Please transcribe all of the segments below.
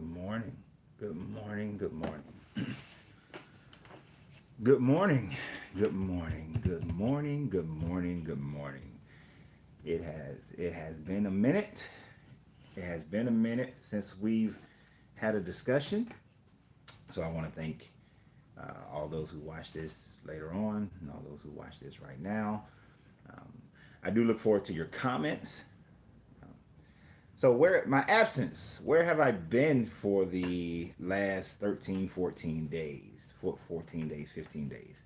Good morning. Good morning. Good morning. Good morning. Good morning. Good morning. Good morning. Good morning. It has been a minute. It has been a minute since we've had a discussion. So I want to thank all those who watch this later on and all those who watch this right now. Um, I do look forward to your comments. So where my absence, where have I been for the last 13, 14 days? 14 days, 15 days.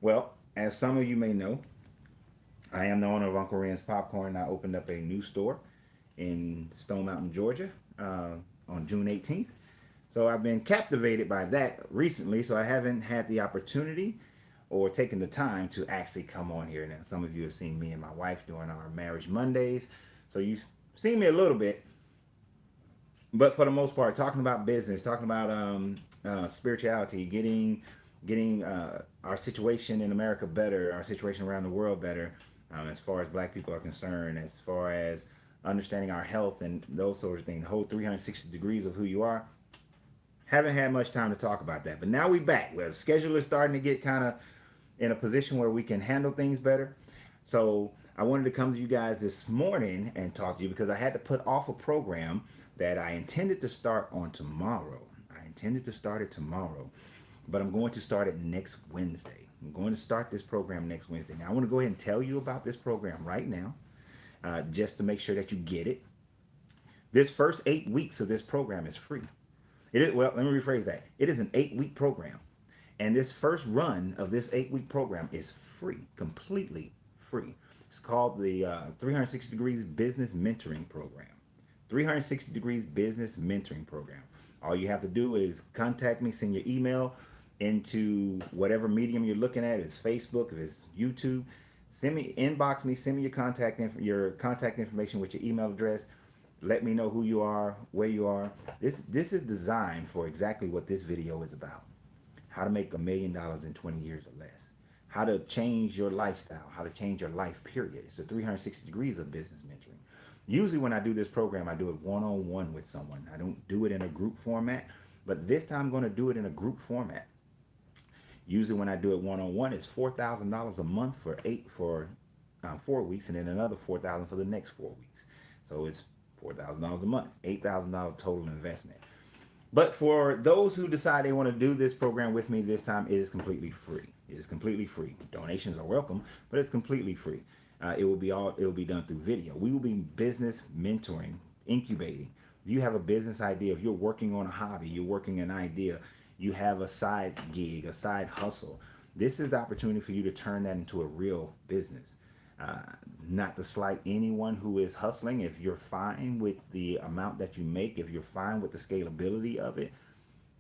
Well, as some of you may know, I am the owner of Uncle Renz Popcorn. I opened up a new store in Stone Mountain, Georgia on June 18th. So I've been captivated by that recently, so I haven't had the opportunity or taken the time to actually come on here. Now, some of you have seen me and my wife doing our Marriage Mondays, so you've seen me a little bit, but for the most part, talking about business, talking about spirituality, getting our situation in America better, our situation around the world better, as far as Black people are concerned, as far as understanding our health and those sorts of things, the whole 360 degrees of who you are. Haven't had much time to talk about that, but now we back. Well, the schedule is starting to get kind of in a position where we can handle things better. So I wanted to come to you guys this morning and talk to you because I had to put off a program that I intended to start on tomorrow. I intended to start it tomorrow, but I'm going to start it next Wednesday. I'm going to start this program next Wednesday. Now I want to go ahead and tell you about this program right now, just to make sure that you get it. This first 8 weeks of this program is free. It is, well, let me rephrase that. It is an 8 week program. And this first run of this 8 week program is free, completely free. It's called the 360 Degrees Business Mentoring Program. 360 Degrees Business Mentoring Program. All you have to do is contact me, send your email into whatever medium you're looking at. If it's Facebook, if it's YouTube. Inbox me, send me your contact information with your email address. Let me know who you are, where you are. This is designed for exactly what this video is about. How to make $1 million in 20 years or less. How to change your lifestyle, how to change your life, period. It's the 360 degrees of business mentoring. Usually when I do this program, I do it one-on-one with someone. I don't do it in a group format, but this time I'm going to do it in a group format. Usually when I do it one-on-one, it's $4,000 a month for 4 weeks, and then another $4,000 for the next 4 weeks. So it's $4,000 a month, $8,000 total investment. But for those who decide they want to do this program with me this time, it is completely free. It is completely free. Donations are welcome, but it's completely free. It will be done through video. We will be business mentoring, incubating. If you have a business idea, if you're working on a hobby, you're working an idea, you have a side gig, a side hustle, this is the opportunity for you to turn that into a real business. Uh, Not to slight anyone who is hustling. If you're fine with the amount that you make, if you're fine with the scalability of it,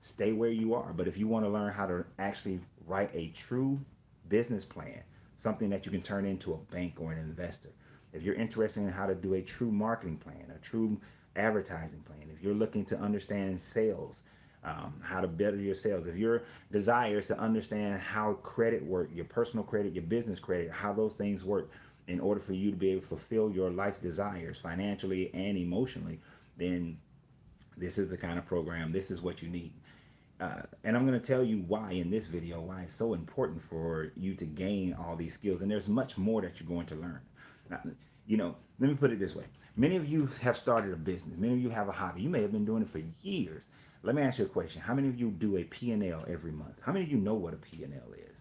stay where you are. But if you want to learn how to actually write a true business plan, something that you can turn into a bank or an investor, if you're interested in how to do a true marketing plan, a true advertising plan, if you're looking to understand sales, how to better your sales, if your desire is to understand how credit work, your personal credit, your business credit, how those things work, in order for you to be able to fulfill your life desires financially and emotionally, then this is the kind of program, this is what you need. And I'm going to tell you why in this video, why it's so important for you to gain all these skills. And there's much more that you're going to learn. Now, let me put it this way. Many of you have started a business. Many of you have a hobby. You may have been doing it for years. Let me ask you a question. How many of you do a P&L every month? How many of you know what a P&L is,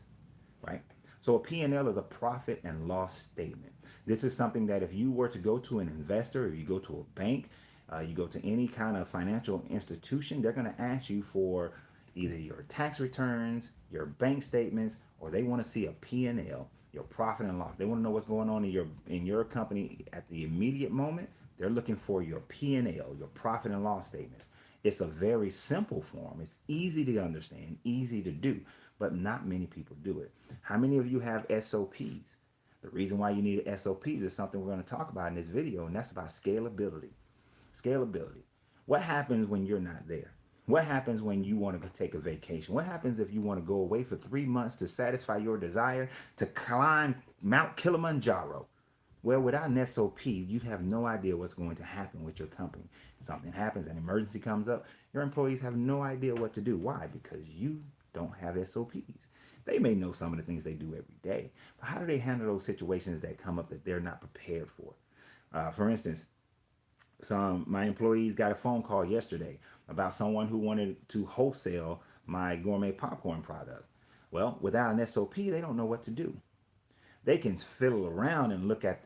right? So a P&L is a profit and loss statement. This is something that if you were to go to an investor, if you go to a bank, you go to any kind of financial institution, they're going to ask you for either your tax returns, your bank statements, or they want to see a P&L, your profit and loss. They want to know what's going on in your company at the immediate moment. They're looking for your P&L, your profit and loss statements. It's a very simple form. It's easy to understand, easy to do, but not many people do it. How many of you have SOPs? The reason why you need SOPs is something we're going to talk about in this video, and that's about scalability. Scalability. What happens when you're not there? What happens when you want to take a vacation? What happens if you want to go away for 3 months to satisfy your desire to climb Mount Kilimanjaro? Well, without an SOP, you have no idea what's going to happen with your company. Something happens, an emergency comes up, your employees have no idea what to do. Why? Because you don't have SOPs. They may know some of the things they do every day, but how do they handle those situations that come up that they're not prepared for? For instance, my employees got a phone call yesterday about someone who wanted to wholesale my gourmet popcorn product. Well, without an SOP, they don't know what to do. They can fiddle around and look at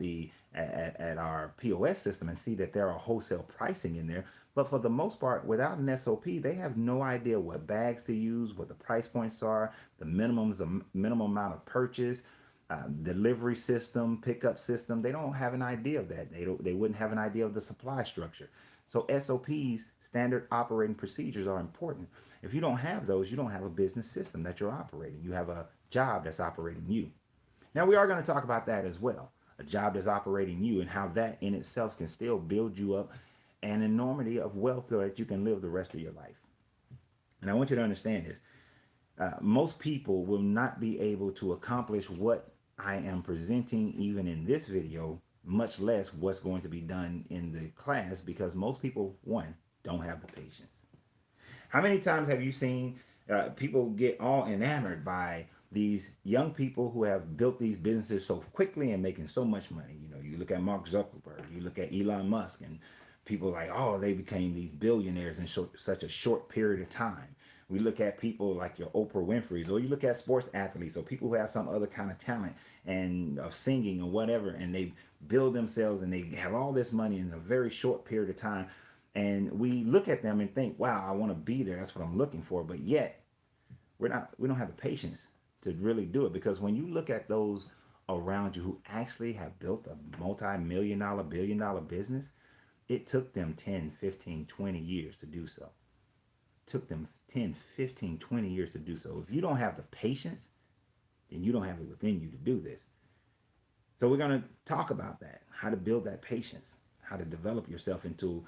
at our POS system and see that there are wholesale pricing in there. But for the most part, without an SOP, they have no idea what bags to use, what the price points are, the minimum amount of purchase, delivery system, pickup system. They don't have an idea of that. They wouldn't have an idea of the supply structure. So SOPs, standard operating procedures, are important. If you don't have those, you don't have a business system that you're operating. You have a job that's operating you. Now, we are going to talk about that as well. A job that's operating you and how that in itself can still build you up an enormity of wealth so that you can live the rest of your life. And I want you to understand this. Most people will not be able to accomplish what I am presenting even in this video, much less what's going to be done in the class, because most people, one, don't have the patience. How many times have you seen people get all enamored by these young people who have built these businesses so quickly and making so much money? You know, you look at Mark Zuckerberg, you look at Elon Musk, and people are like, oh, they became these billionaires in such a short period of time. We look at people like your Oprah Winfrey's, or you look at sports athletes, or people who have some other kind of talent and of singing or whatever, and they build themselves and they have all this money in a very short period of time. And we look at them and think, wow, I want to be there. That's what I'm looking for. But yet, we don't have the patience to really do it, because when you look at those around you who actually have built a multi-million-dollar, billion-dollar business, it took them 10, 15, 20 years to do so. It took them 10, 15, 20 years to do so. If you don't have the patience, then you don't have it within you to do this. So we're going to talk about that, how to build that patience, how to develop yourself into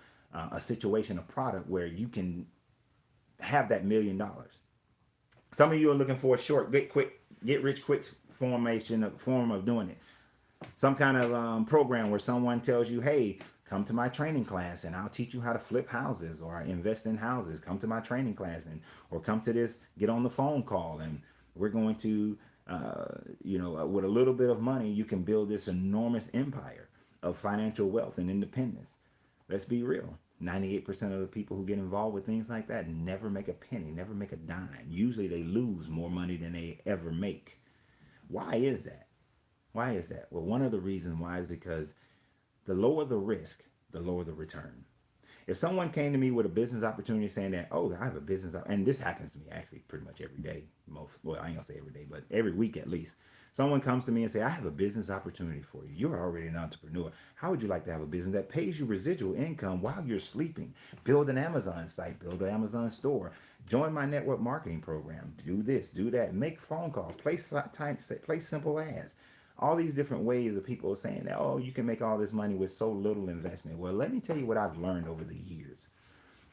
a situation, a product where you can have that $1 million. Some of you are looking for a short, get rich quick form of doing it. Some kind of program where someone tells you, hey, come to my training class and I'll teach you how to flip houses or invest in houses. Come to my training class or come to this, get on the phone call, and we're going to, with a little bit of money, you can build this enormous empire of financial wealth and independence. Let's be real. 98% of the people who get involved with things like that never make a penny, never make a dime. Usually they lose more money than they ever make. Why is that? Why is that? Well, one of the reasons why is because the lower the risk, the lower the return. If someone came to me with a business opportunity saying that, oh, I have a business, and this happens to me actually pretty much every day, well, I ain't gonna say every day, but every week at least. Someone comes to me and say, I have a business opportunity for you. You're already an entrepreneur. How would you like to have a business that pays you residual income while you're sleeping? Build an Amazon site, build an Amazon store, join my network marketing program, do this, do that, make phone calls, place simple ads. All these different ways that people are saying that, oh, you can make all this money with so little investment. Well, let me tell you what I've learned over the years.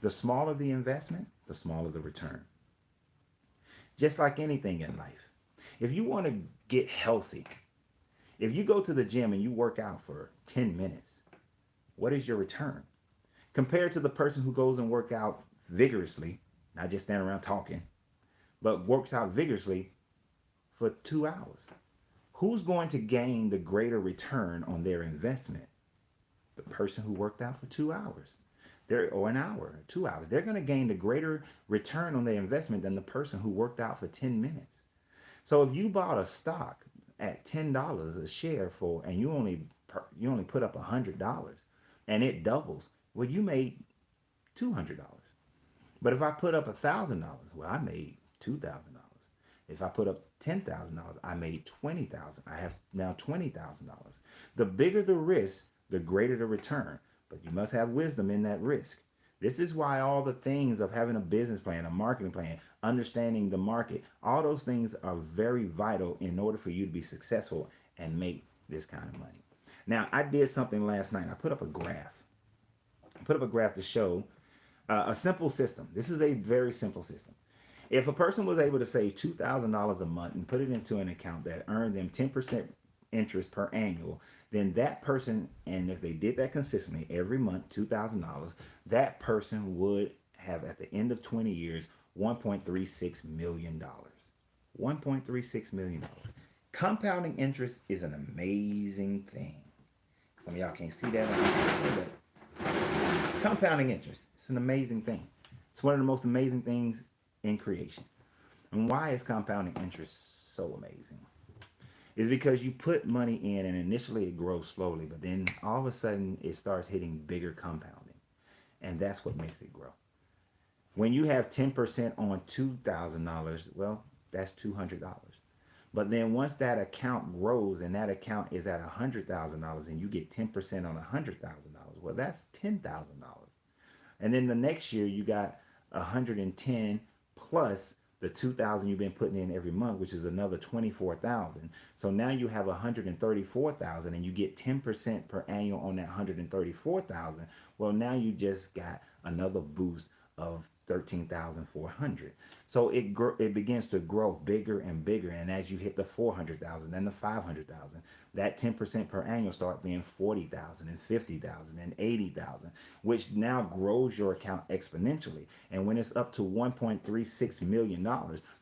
The smaller the investment, the smaller the return. Just like anything in life. If you want to get healthy, if you go to the gym and you work out for 10 minutes, what is your return? Compared to the person who goes and works out vigorously, not just standing around talking, but works out vigorously for 2 hours. Who's going to gain the greater return on their investment? The person who worked out for 2 hours, or an hour, 2 hours. They're going to gain the greater return on their investment than the person who worked out for 10 minutes. So if you bought a stock at $10 a share and you only put up $100 and it doubles, well, you made $200. But if I put up $1,000, well, I made $2,000. If I put up $10,000, I made $20,000. I have now $20,000. The bigger the risk, the greater the return. But you must have wisdom in that risk. This is why all the things of having a business plan, a marketing plan, understanding the market, all those things are very vital in order for you to be successful and make this kind of money. Now, I did something last night. I put up a graph. To show a simple system. This is a very simple system. If a person was able to save $2,000 a month and put it into an account that earned them 10% interest per annual, then that person, and if they did that consistently every month, $2,000, that person would have at the end of 20 years $1.36 million. $1.36 million. Compounding interest is an amazing thing. Some of y'all can't see that on the but compounding interest, it's an amazing thing. It's one of the most amazing things in creation. And why is compounding interest so amazing? Is because you put money in and initially it grows slowly, but then all of a sudden it starts hitting bigger compounding. And that's what makes it grow. When you have 10% on $2,000, well, that's $200. But then once that account grows and that account is at $100,000 and you get 10% on $100,000, well, that's $10,000. And then the next year you got 110 plus the 2,000 you've been putting in every month, which is another 24,000. So now you have 134,000 and you get 10% per annual on that 134,000. Well, now you just got another boost of 13,400. So it begins to grow bigger and bigger, and as you hit the 400,000 and the 500,000, that 10% per annual start being 40,000 and 50,000 and 80,000, which now grows your account exponentially. And when it's up to $1.36 million,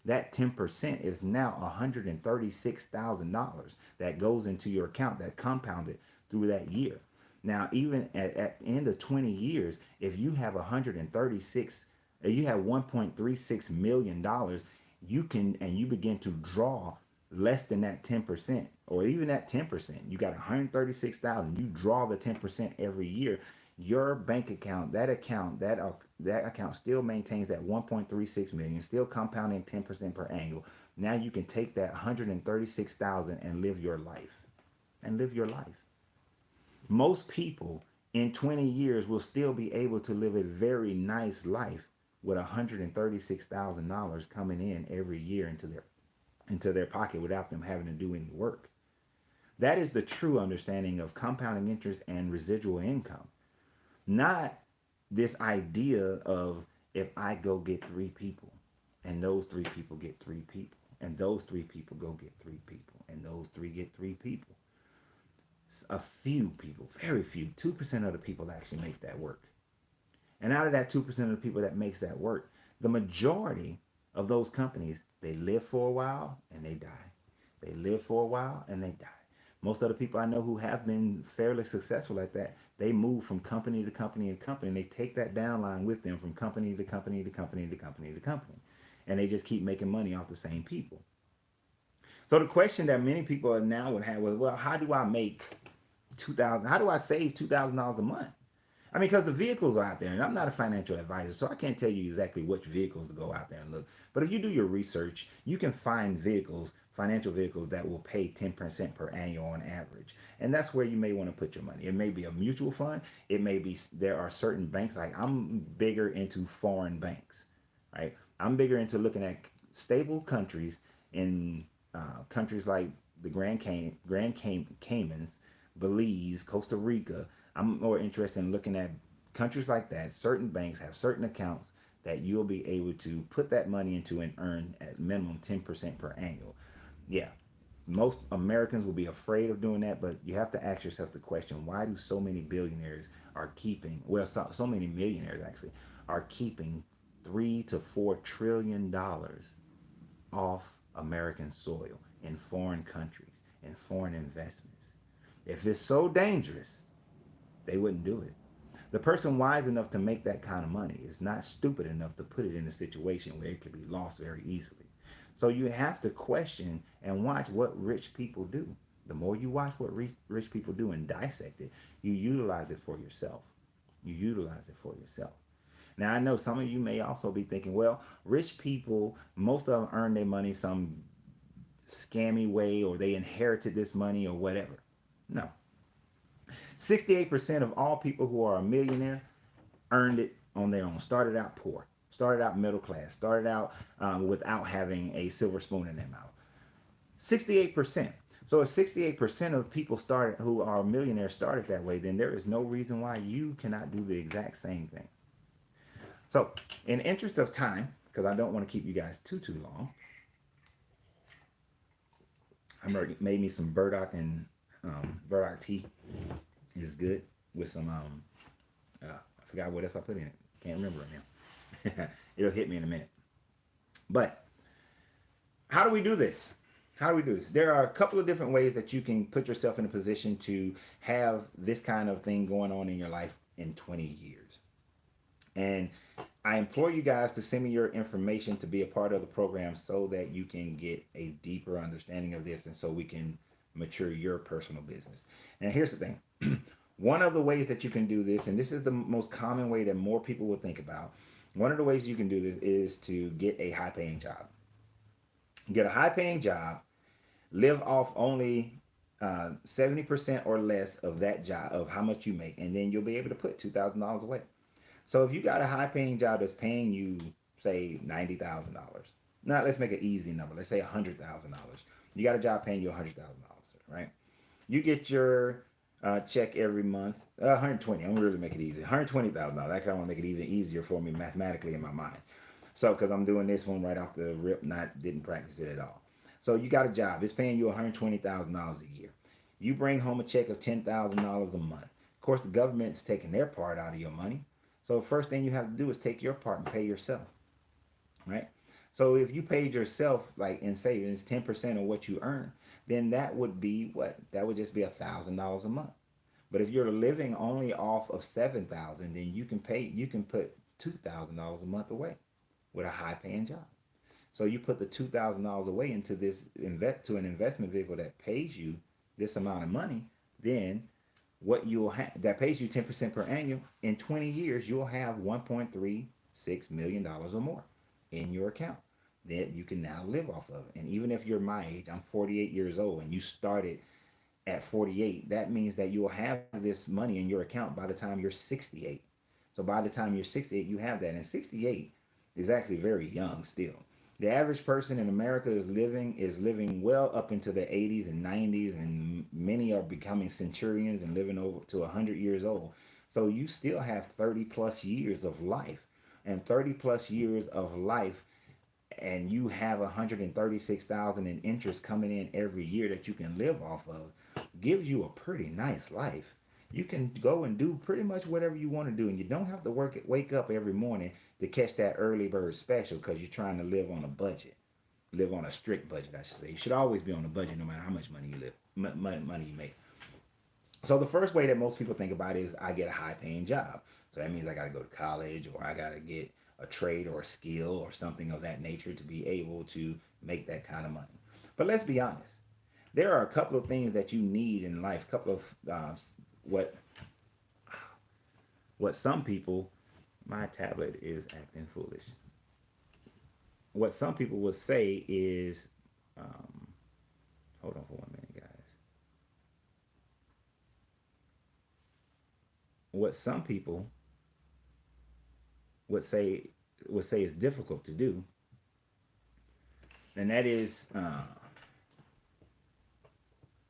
that 10% is now $136,000 that goes into your account that compounded through that year. Now, even at the end of 20 years, if you have $1.36 million, you can, and you begin to draw less than that 10%, or even at 10%, you got 136,000, you draw the 10% every year, your bank account, that account still maintains that 1.36 million, still compounding 10% per annual. Now you can take that 136,000 and live your life. Most people in 20 years will still be able to live a very nice life with $136,000 coming in every year into their pocket without them having to do any work. That is the true understanding of compounding interest and residual income. Not this idea of, if I go get 3 people and those 3 people get 3 people and those 3 people go get 3 people and those 3 get 3 people. A few people, very few, 2% of the people actually make that work. And out of that 2% of the people that makes that work, the majority of those companies, they live for a while and they die. They live for a while and they die. Most of the people I know who have been fairly successful at that, they move from company to company and company, and they take that downline with them from company to company to company to company to company. And they just keep making money off the same people. So the question that many people now would have was, well, how do I make $2,000? How do I save $2,000 a month? I mean, because the vehicles are out there, and I'm not a financial advisor, so I can't tell you exactly which vehicles to go out there and look. But if you do your research, you can find vehicles, financial vehicles that will pay 10% per annual on average. And that's where you may want to put your money. It may be a mutual fund. It may be, there are certain banks, like I'm bigger into foreign banks, right? I'm bigger into looking at stable countries in countries like the Grand Caymans, Belize, Costa Rica. I'm more interested in looking at countries like that. Certain banks have certain accounts that you'll be able to put that money into and earn at minimum 10% per annual. Yeah, most Americans will be afraid of doing that, but you have to ask yourself the question, why do so many billionaires are keeping, well, so many millionaires actually, are keeping $3 to $4 trillion off American soil in foreign countries, in foreign investments? If it's so dangerous, they wouldn't do it. The person wise enough to make that kind of money is not stupid enough to put it in a situation where it could be lost very easily. So you have to question and watch what rich people do. The more you watch what rich people do and dissect it, you utilize it for yourself. Now, I know some of you may also be thinking, well, rich people, most of them earn their money some scammy way, or they inherited this money or whatever. No. 68% of all people who are a millionaire earned it on their own, started out poor, started out middle class, started out without having a silver spoon in their mouth. 68%. So if 68% of people who are millionaires started that way, then there is no reason why you cannot do the exact same thing. So in interest of time, because I don't want to keep you guys too long, I made me some burdock tea. It's good with some I forgot what else I put in it. Can't remember right now. It'll hit me in a minute. But how do we do this? How do we do this? There are a couple of different ways that you can put yourself in a position to have this kind of thing going on in your life in 20 years. And I implore you guys to send me your information to be a part of the program so that you can get a deeper understanding of this and so we can mature your personal business. And here's the thing. One of the ways that you can do this, and this is the most common way that more people would think about, one of the ways you can do this is to get a high paying job. Get a high paying job, live off only 70% or less of that job, of how much you make, and then you'll be able to put $2,000 away. So if you got a high paying job that's paying you, say, $90,000, now let's make an easy number. Let's say $100,000. You got a job paying you $100,000, right? You get your check every month. 120. I'm gonna really make it easy. $120,000. Actually, I want to make it even easier for me mathematically in my mind. So, because I'm doing this one right off the rip, didn't practice it at all. So you got a job. It's paying you $120,000 a year. You bring home a check of $10,000 a month. Of course, the government's taking their part out of your money. So the first thing you have to do is take your part and pay yourself, right? So if you paid yourself, like in savings, 10% of what you earn, then that would be what? That would just be $1,000 a month. But if you're living only off of 7,000, then you can put $2,000 a month away with a high paying job. So you put the $2,000 away into an investment vehicle that pays you this amount of money, then what you'll have that pays you 10% per annual in 20 years, you'll have $1.36 million or more in your account that you can now live off of. And even if you're my age, I'm 48 years old, and you started at 48, that means that you'll have this money in your account by the time you're 68. So by the time you're 68, you have that. And 68 is actually very young still. The average person in America is living well up into the 80s and 90s, and many are becoming centurions and living over to 100 years old. So you still have 30 plus years of life, and 30 plus years of life, and you have 136,000 in interest coming in every year that you can live off of, gives you a pretty nice life. You can go and do pretty much whatever you want to do, and you don't have to wake up every morning to catch that early bird special because you're trying to live on a budget, live on a strict budget, I should say. You should always be on a budget, no matter how much money you money you make. So the first way that most people think about is I get a high paying job. So that means I got to go to college, or I got to get a trade or a skill or something of that nature to be able to make that kind of money. But let's be honest. There are a couple of things that you need in life, a couple of what some people, my tablet is acting foolish. What some people would say is, hold on for 1 minute, guys. What some people would say is difficult to do, and that is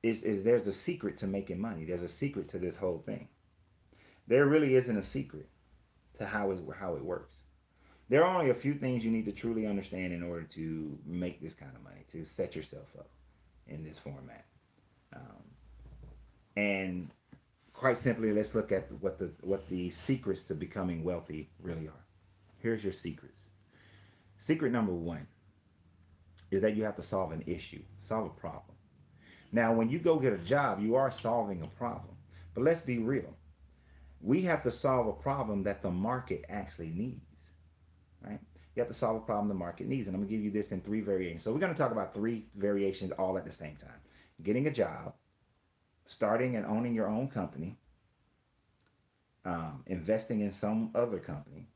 there's a secret to making money. There's a secret to this whole thing. There really isn't a secret to how it works. There are only a few things you need to truly understand in order to make this kind of money, to set yourself up in this format. And quite simply, let's look at what the secrets to becoming wealthy really are. Here's your secrets. Secret number one is that you have to solve an issue, solve a problem. Now, when you go get a job, you are solving a problem. But let's be real. We have to solve a problem that the market actually needs, right? You have to solve a problem the market needs. And I'm going to give you this in 3 variations. So we're going to talk about 3 variations all at the same time. Getting a job, starting and owning your own company, investing in some other company,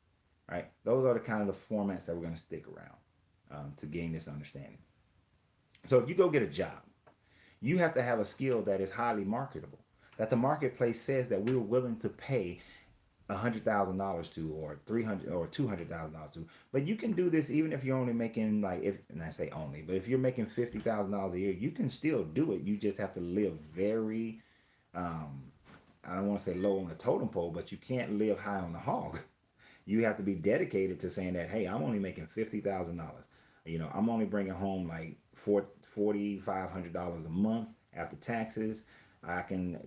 right? Those are the kind of the formats that we're going to stick around to gain this understanding. So if you go get a job, you have to have a skill that is highly marketable, that the marketplace says that we're willing to pay $100,000 to, or $300 or $200,000 to. But you can do this even if you're only making, like, if, and I say only, but if you're making $50,000 a year, you can still do it. You just have to live very, I don't want to say low on the totem pole, but you can't live high on the hog. You have to be dedicated to saying that, hey, I'm only making $50,000. I'm only bringing home like $4,500 a month after taxes. I can,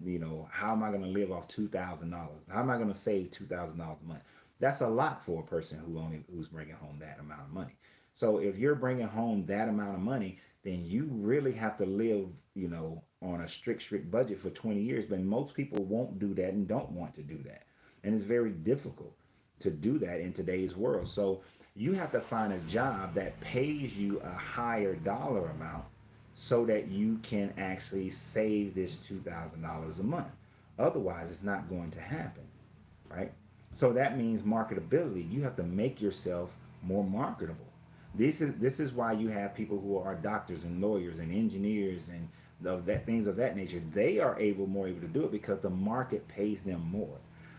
how am I going to live off $2,000? How am I going to save $2,000 a month? That's a lot for a person who's bringing home that amount of money. So if you're bringing home that amount of money, then you really have to live, on a strict budget for 20 years. But most people won't do that and don't want to do that, and it's very difficult to do that in today's world. So you have to find a job that pays you a higher dollar amount so that you can actually save this $2,000 a month. Otherwise, it's not going to happen, right? So that means marketability. You have to make yourself more marketable. This is why you have people who are doctors and lawyers and engineers and things of that nature. They are more able to do it because the market pays them more.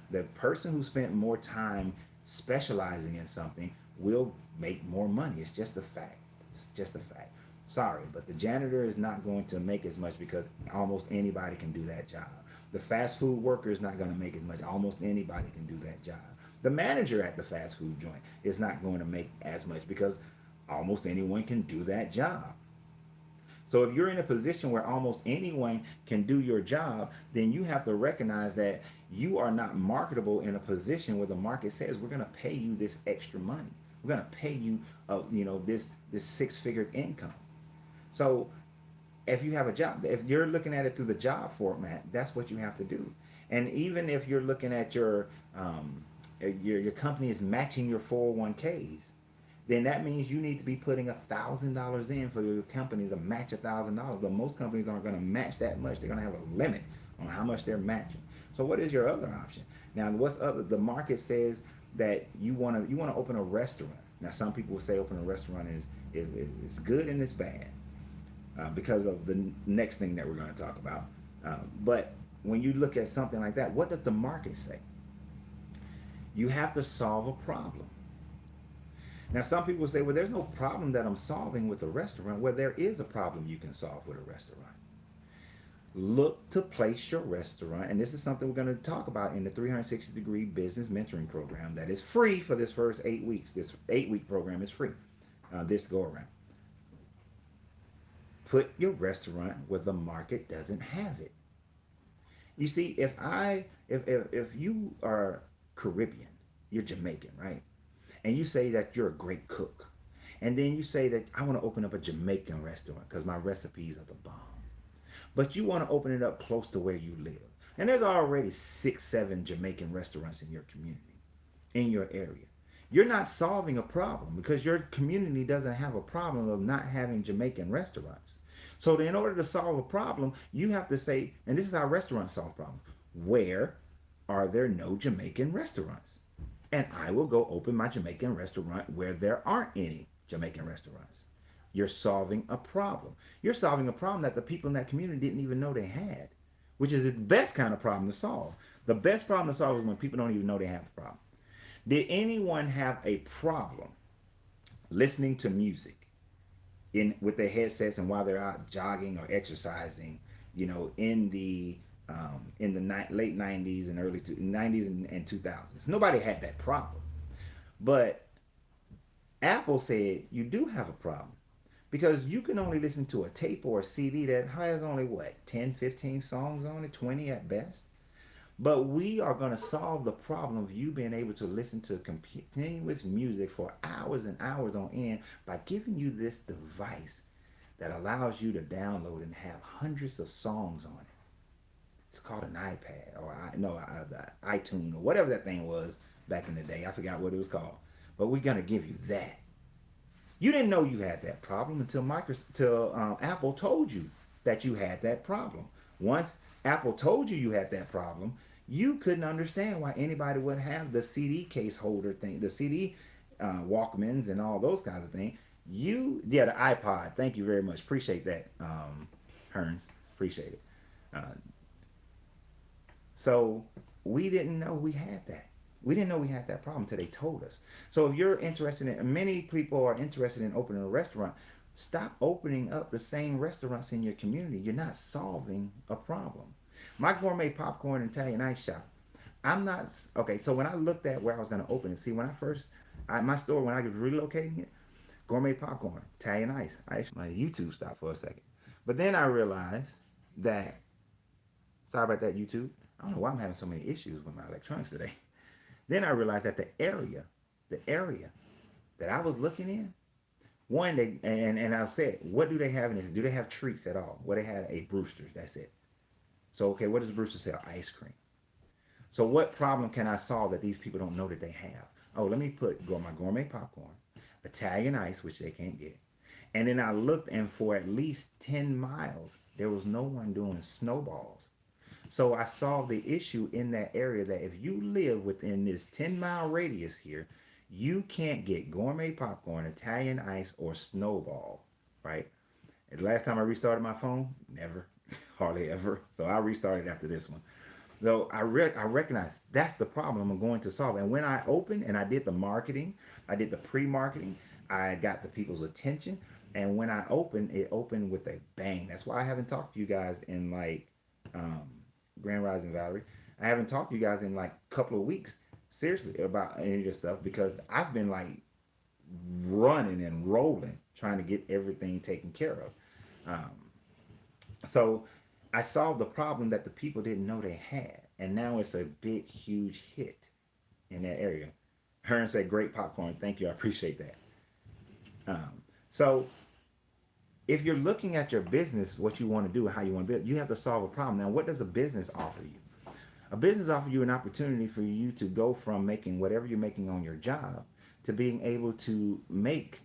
The person who spent more time specializing in something will make more money. It's just a fact. It's just a fact. Sorry, but the janitor is not going to make as much because almost anybody can do that job. The fast food worker is not going to make as much. Almost anybody can do that job. The manager at the fast food joint is not going to make as much because almost anyone can do that job. So if you're in a position where almost anyone can do your job, then you have to recognize that you are not marketable in a position where the market says we're going to pay you this extra money. We're going to pay you, this six-figure income. So if you have a job, if you're looking at it through the job format, that's what you have to do. And even if you're looking at your company is matching your 401ks, then that means you need to be putting $1,000 in for your company to match $1,000. But most companies aren't going to match that much. They're going to have a limit on how much they're matching. So what is your other option? Now, what's other? The market says that you want to open a restaurant. Now, some people will say open a restaurant is good and it's bad because of the next thing that we're going to talk about. But when you look at something like that, what does the market say? You have to solve a problem. Now, some people say, well, there's no problem that I'm solving with a restaurant. Well, there is a problem you can solve with a restaurant. Look to place your restaurant, and this is something we're going to talk about in the 360-degree business mentoring program that is free for this first 8 weeks. This 8-week program is free this go around. Put your restaurant where the market doesn't have it. You see, if you are Caribbean, you're Jamaican, right? And you say that you're a great cook. And then you say that I want to open up a Jamaican restaurant because my recipes are the bomb. But you want to open it up close to where you live. And there's already 6, 7 Jamaican restaurants in your community, in your area. You're not solving a problem because your community doesn't have a problem of not having Jamaican restaurants. So in order to solve a problem, you have to say, and this is how restaurants solve problems, where are there no Jamaican restaurants? And I will go open my Jamaican restaurant where there aren't any Jamaican restaurants. You're solving a problem. You're solving a problem that the people in that community didn't even know they had, which is the best kind of problem to solve. The best problem to solve is when people don't even know they have the problem. Did anyone have a problem listening to music with their headsets and while they're out jogging or exercising, in the late 90s and early 90s and 2000s? Nobody had that problem. But Apple said you do have a problem because you can only listen to a tape or a CD that has only 10, 15 songs on it, 20 at best. But we are going to solve the problem of you being able to listen to continuous music for hours and hours on end by giving you this device that allows you to download and have hundreds of songs on it. It's called an iPad or iTunes or whatever that thing was back in the day. I forgot what it was called. But we're going to give you that. You didn't know you had that problem until Apple told you that you had that problem. Once Apple told you had that problem, you couldn't understand why anybody would have the CD case holder thing, the CD Walkmans and all those kinds of things. The iPod. Thank you very much. Appreciate that, Hearns. Appreciate it. So we didn't know we had that. We didn't know we had that problem until they told us. So if you're interested in, many people are interested in opening a restaurant, stop opening up the same restaurants in your community. You're not solving a problem. My gourmet popcorn and Italian ice shop. I'm not, okay, so when I looked at where I was going to open it, see, when I first, my store, when I was relocating it, Gourmet popcorn, Italian ice. My YouTube stopped for a second. But then I realized that, sorry about that, YouTube. I don't know why I'm having so many issues with my electronics today. Then I realized that the area that I was looking in, one, they, and I said, what do they have in this? Do they have treats at all? Well, they had a Brewster's, that's it. So, okay, what does Brewster sell? Ice cream. So what problem can I solve that these people don't know that they have? Oh, let me go my gourmet popcorn, Italian ice, which they can't get. And then I looked, and for at least 10 miles, there was no one doing snowballs. So I solved the issue in that area that if you live within this 10-mile radius here, you can't get gourmet popcorn, Italian ice, or snowball, right? And the last time I restarted my phone, never, hardly ever. So I restarted after this one. So I recognize that's the problem I'm going to solve. And when I opened and I did the marketing, I did the pre-marketing, I got the people's attention. And when I opened, it opened with a bang. That's why I haven't talked to you guys in like um, Grand Rising Valerie. I haven't talked to you guys in like a couple of weeks, seriously, about any of this stuff because I've been like running and rolling trying to get everything taken care of. Um, so I solved the problem that the people didn't know they had, and now it's a big, huge hit in that area. Hearn said, "Great popcorn, thank you, I appreciate that." So if you're looking at your business, what you want to do, how you want to build, you have to solve a problem. Now, what does a business offer you? A business offers you an opportunity for you to go from making whatever you're making on your job to being able to make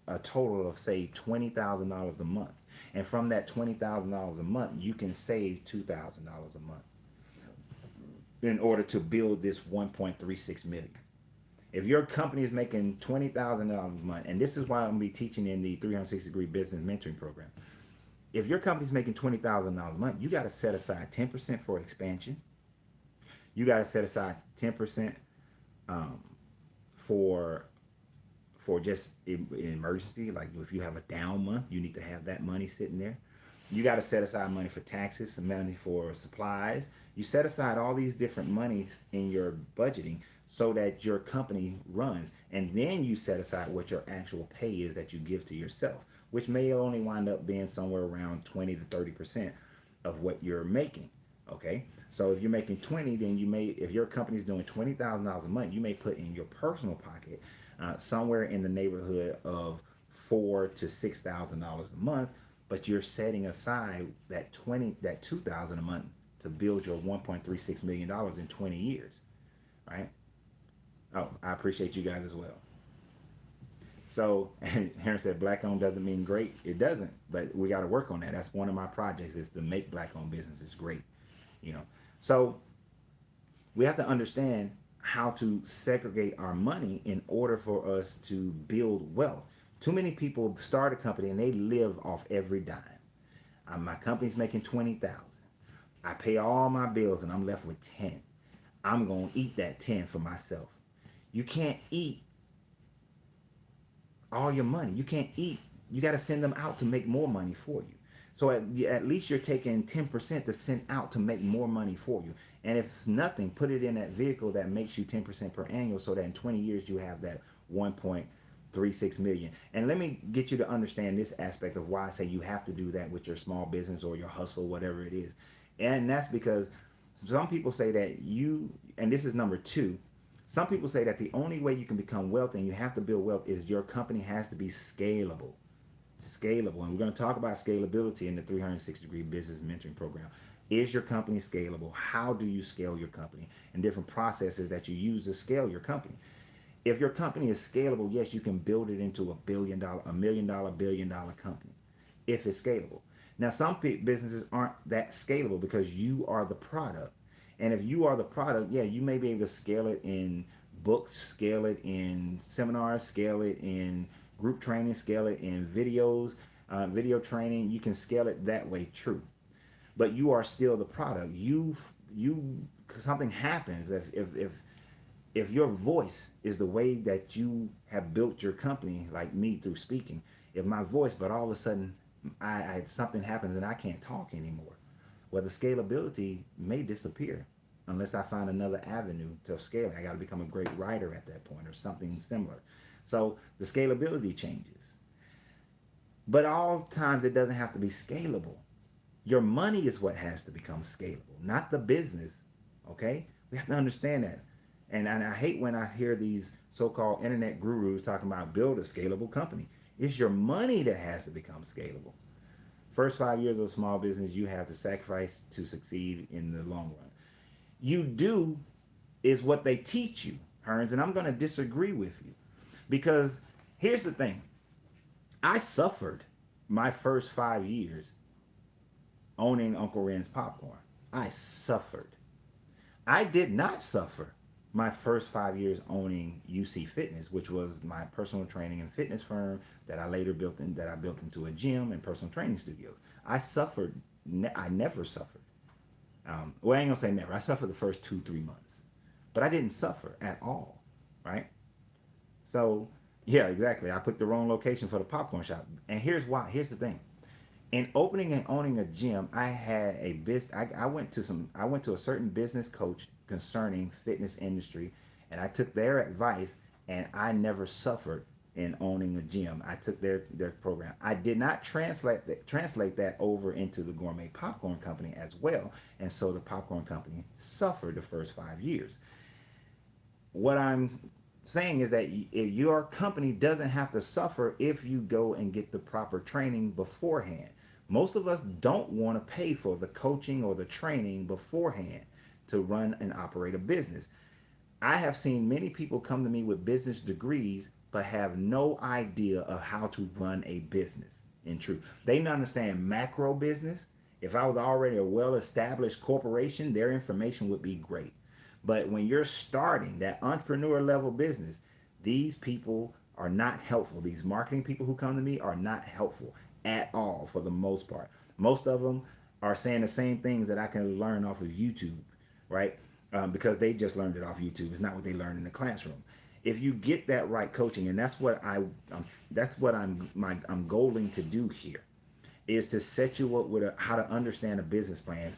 a total of, say, $20,000 a month. And from that $20,000 a month, you can save $2,000 a month in order to build this 1.36 million. If your company is making $20,000 a month, and this is why I'm going to be teaching in the 360-degree business mentoring program. If your company's making $20,000 a month, you got to set aside 10% for expansion. You got to set aside 10% um, for just an emergency. Like if you have a down month, you need to have that money sitting there. You got to set aside money for taxes, some money for supplies. You set aside all these different monies in your budgeting so that your company runs. And then you set aside what your actual pay is that you give to yourself, which may only wind up being somewhere around 20 to 30% of what you're making. Okay. So if you're making 20, then you may, if your company's doing $20,000 a month, you may put in your personal pocket somewhere in the neighborhood of $4,000 to $6,000 a month, but you're setting aside that $2,000 a month to build your $1.36 million in 20 years, right? Oh, I appreciate you guys as well. So, Aaron said black owned doesn't mean great. It doesn't, but we got to work on that. That's one of my projects is to make black owned businesses great, you know. So we have to understand how to segregate our money in order for us to build wealth. Too many people start a company and they live off every dime. My company's making 20,000. I pay all my bills and I'm left with 10. I'm going to eat that 10 for myself. You can't eat all your money. You can't eat. You got to send them out to make more money for you. So at least you're taking 10% to send out to make more money for you. And if nothing, put it in that vehicle that makes you 10% per annual so that in 20 years you have that 1.36 million. And let me get you to understand this aspect of why I say you have to do that with your small business or your hustle, whatever it is. And that's because some people say that and this is number two, some people say that the only way you can become wealthy and you have to build wealth is your company has to be scalable. Scalable. And we're going to talk about scalability in the 360-degree business mentoring program. Is your company scalable? How do you scale your company? And different processes that you use to scale your company. If your company is scalable, yes, you can build it into a $1 million, $1 billion company if it's scalable. Now, some businesses aren't that scalable because you are the product. And if you are the product, yeah, you may be able to scale it in books, scale it in seminars, scale it in group training, scale it in videos, video training. You can scale it that way, true. But you are still the product. Something happens if your voice is the way that you have built your company, like me through speaking. If my voice, but all of a sudden something happens and I can't talk anymore. Well, the scalability may disappear unless I find another avenue to scale it. I got to become a great writer at that point or something similar. So the scalability changes. But all times it doesn't have to be scalable. Your money is what has to become scalable, not the business. Okay? We have to understand that. And I hate when I hear these so-called internet gurus talking about build a scalable company. It's your money that has to become scalable. First 5 years of a small business, you have to sacrifice to succeed in the long run. You do is what they teach you, Hearns, and I'm going to disagree with you. Because here's the thing. I suffered my first 5 years owning Uncle Ren's popcorn. I suffered. I did not suffer my first 5 years owning UC Fitness, which was my personal training and fitness firm that I later built into a gym and personal training studios. I suffered. I never suffered. Well, I ain't gonna say never. I suffered the first 2-3 months, but I didn't suffer at all, right? So yeah, exactly. I picked the wrong location for the popcorn shop, and here's why. Here's the thing. In opening and owning a gym, I had a business. I went to some. I went to a certain business coach concerning fitness industry, and I took their advice, and I never suffered in owning a gym. I took their program. I did not translate that over into the gourmet popcorn company as well, and so the popcorn company suffered the first 5 years. What I'm saying is that your company doesn't have to suffer if you go and get the proper training beforehand. Most of us don't want to pay for the coaching or the training beforehand to run and operate a business. I have seen many people come to me with business degrees but have no idea of how to run a business. In truth, they don't understand macro business. If I was already a well-established corporation, their information would be great. But when you're starting that entrepreneur level business, these people are not helpful. These marketing people who come to me are not helpful at all for the most part. Most of them are saying the same things that I can learn off of YouTube, right? Because they just learned it off YouTube. It's not what they learned in the classroom. If you get that right coaching, and that's what I'm goaling to do here, is to set you up with how to understand a business plan,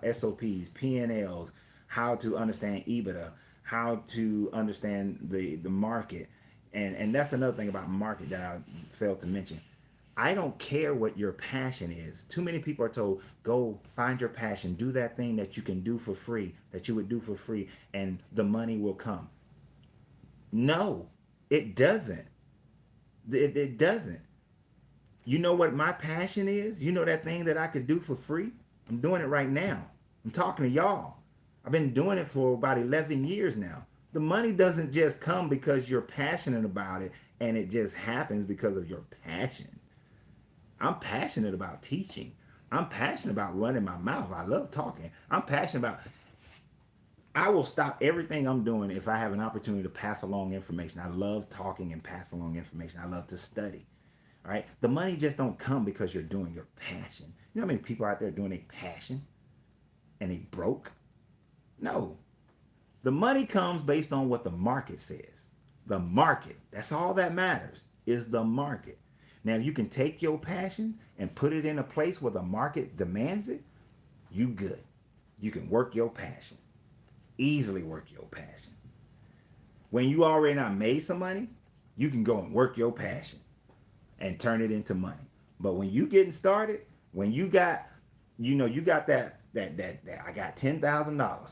SOPs, P&Ls, how to understand EBITDA, how to understand the market. And that's another thing about market that I failed to mention. I don't care what your passion is. Too many people are told, go find your passion, do that thing that you can do for free, that you would do for free, and the money will come. No, it doesn't. It doesn't. You know what my passion is? You know that thing that I could do for free? I'm doing it right now. I'm talking to y'all. I've been doing it for about 11 years now. The money doesn't just come because you're passionate about it and it just happens because of your passion. I'm passionate about teaching. I'm passionate about running my mouth. I love talking. I'm passionate about. I will stop everything I'm doing if I have an opportunity to pass along information. I love talking and pass along information. I love to study. All right. The money just don't come because you're doing your passion. You know how many people out there doing a passion and they broke? No. The money comes based on what the market says. The market. That's all that matters is the market. Now, if you can take your passion and put it in a place where the market demands it, you good. You can work your passion. Easily work your passion. When you already not made some money, you can go and work your passion and turn it into money. But when you getting started, when you got, you got that I got $10,000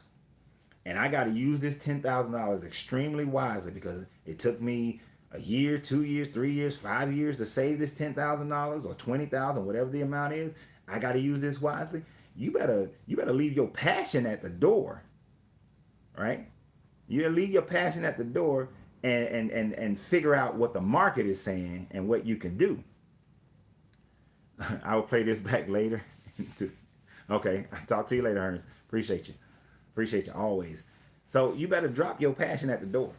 and I got to use this $10,000 extremely wisely because it took me a year, 2 years, 3 years, 5 years to save this $10,000 or 20,000, whatever the amount is. I got to use this wisely. You better leave your passion at the door, right? You gotta leave your passion at the door and figure out what the market is saying and what you can do. I will play this back later. Okay, I'll talk to you later, Ernest. Appreciate you. Appreciate you always. So you better drop your passion at the door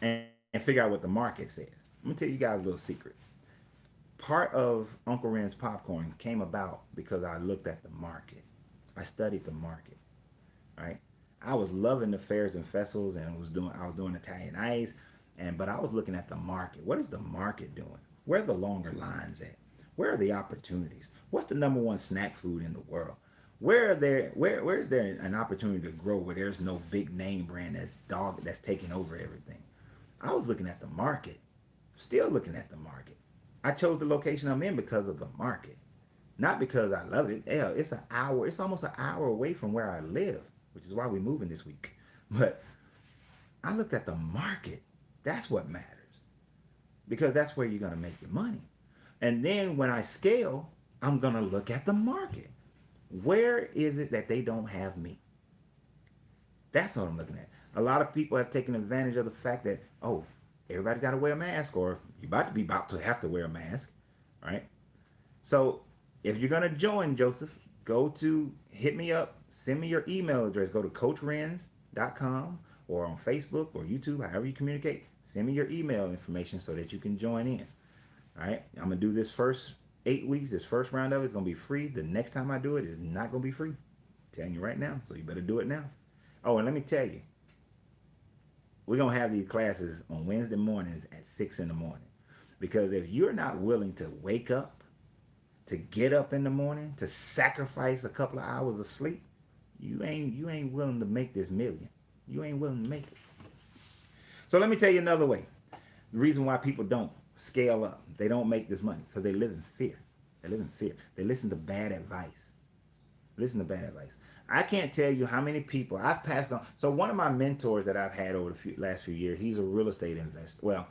and figure out what the market says. I'm gonna tell you guys a little secret. Part of Uncle Ren's popcorn came about because I looked at the market. I studied the market, right? I was loving the fairs and festivals and I was doing Italian ice, but I was looking at the market. What is the market doing? Where are the longer lines at? Where are the opportunities? What's the number one snack food in the world? Where is there an opportunity to grow where there's no big name brand that's taking over everything? I was looking at the market, still looking at the market. I chose the location I'm in because of the market, not because I love it. Hell, it's an hour. It's almost an hour away from where I live, which is why we're moving this week. But I looked at the market. That's what matters because that's where you're going to make your money. And then when I scale, I'm going to look at the market. Where is it that they don't have me? That's what I'm looking at. A lot of people have taken advantage of the fact that, oh, everybody got to wear a mask, or you're about to have to wear a mask, right? So if you're going to join, Joseph, hit me up, send me your email address. Go to coachrenz.com or on Facebook or YouTube, however you communicate. Send me your email information so that you can join in. All right. I'm going to do this first 8 weeks. This first round of it is going to be free. The next time I do it is not going to be free. I'm telling you right now. So you better do it now. Oh, and let me tell you, we're going to have these classes on Wednesday mornings at 6 in the morning. Because if you're not willing to wake up, to get up in the morning, to sacrifice a couple of hours of sleep, you ain't willing to make this million. You ain't willing to make it. So let me tell you another way. The reason why people don't scale up, they don't make this money, because they live in fear. They live in fear. They listen to bad advice. Listen to bad advice. I can't tell you how many people I've passed on. So one of my mentors that I've had over the last few years, he's a real estate investor. Well,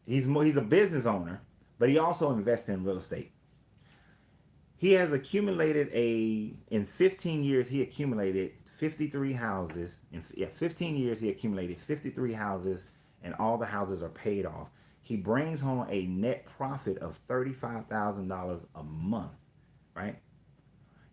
he's a business owner, but he also invests in real estate. He has accumulated in 15 years, he accumulated 53 houses. In 15 years, he accumulated 53 houses, and all the houses are paid off. He brings home a net profit of $35,000 a month, right?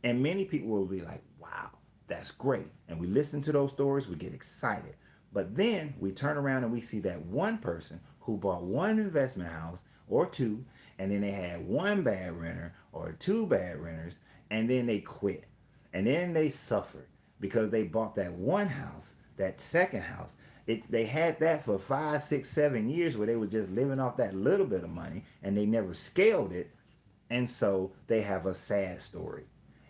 And many people will be like, wow, that's great. And we listen to those stories, we get excited. But then we turn around and we see that one person who bought one investment house or two, and then they had one bad renter or two bad renters, and then they quit. And then they suffered because they bought that one house, that second house. They had that for 5, 6, 7 years where they were just living off that little bit of money, and they never scaled it. And so they have a sad story.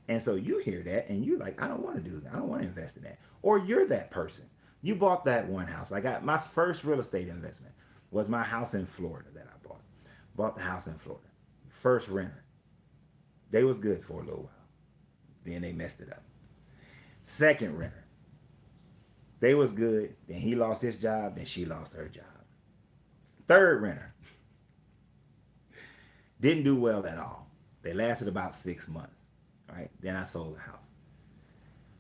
And so you hear that and you're like, I don't want to do that. I don't want to invest in that. Or you're that person. You bought that one house. My first real estate investment was my house in Florida that I bought. Bought the house in Florida. First renter. They was good for a little while. Then they messed it up. Second renter. They was good. Then he lost his job. Then she lost her job. Third renter. Didn't do well at all. They lasted about 6 months. Right? Then I sold the house.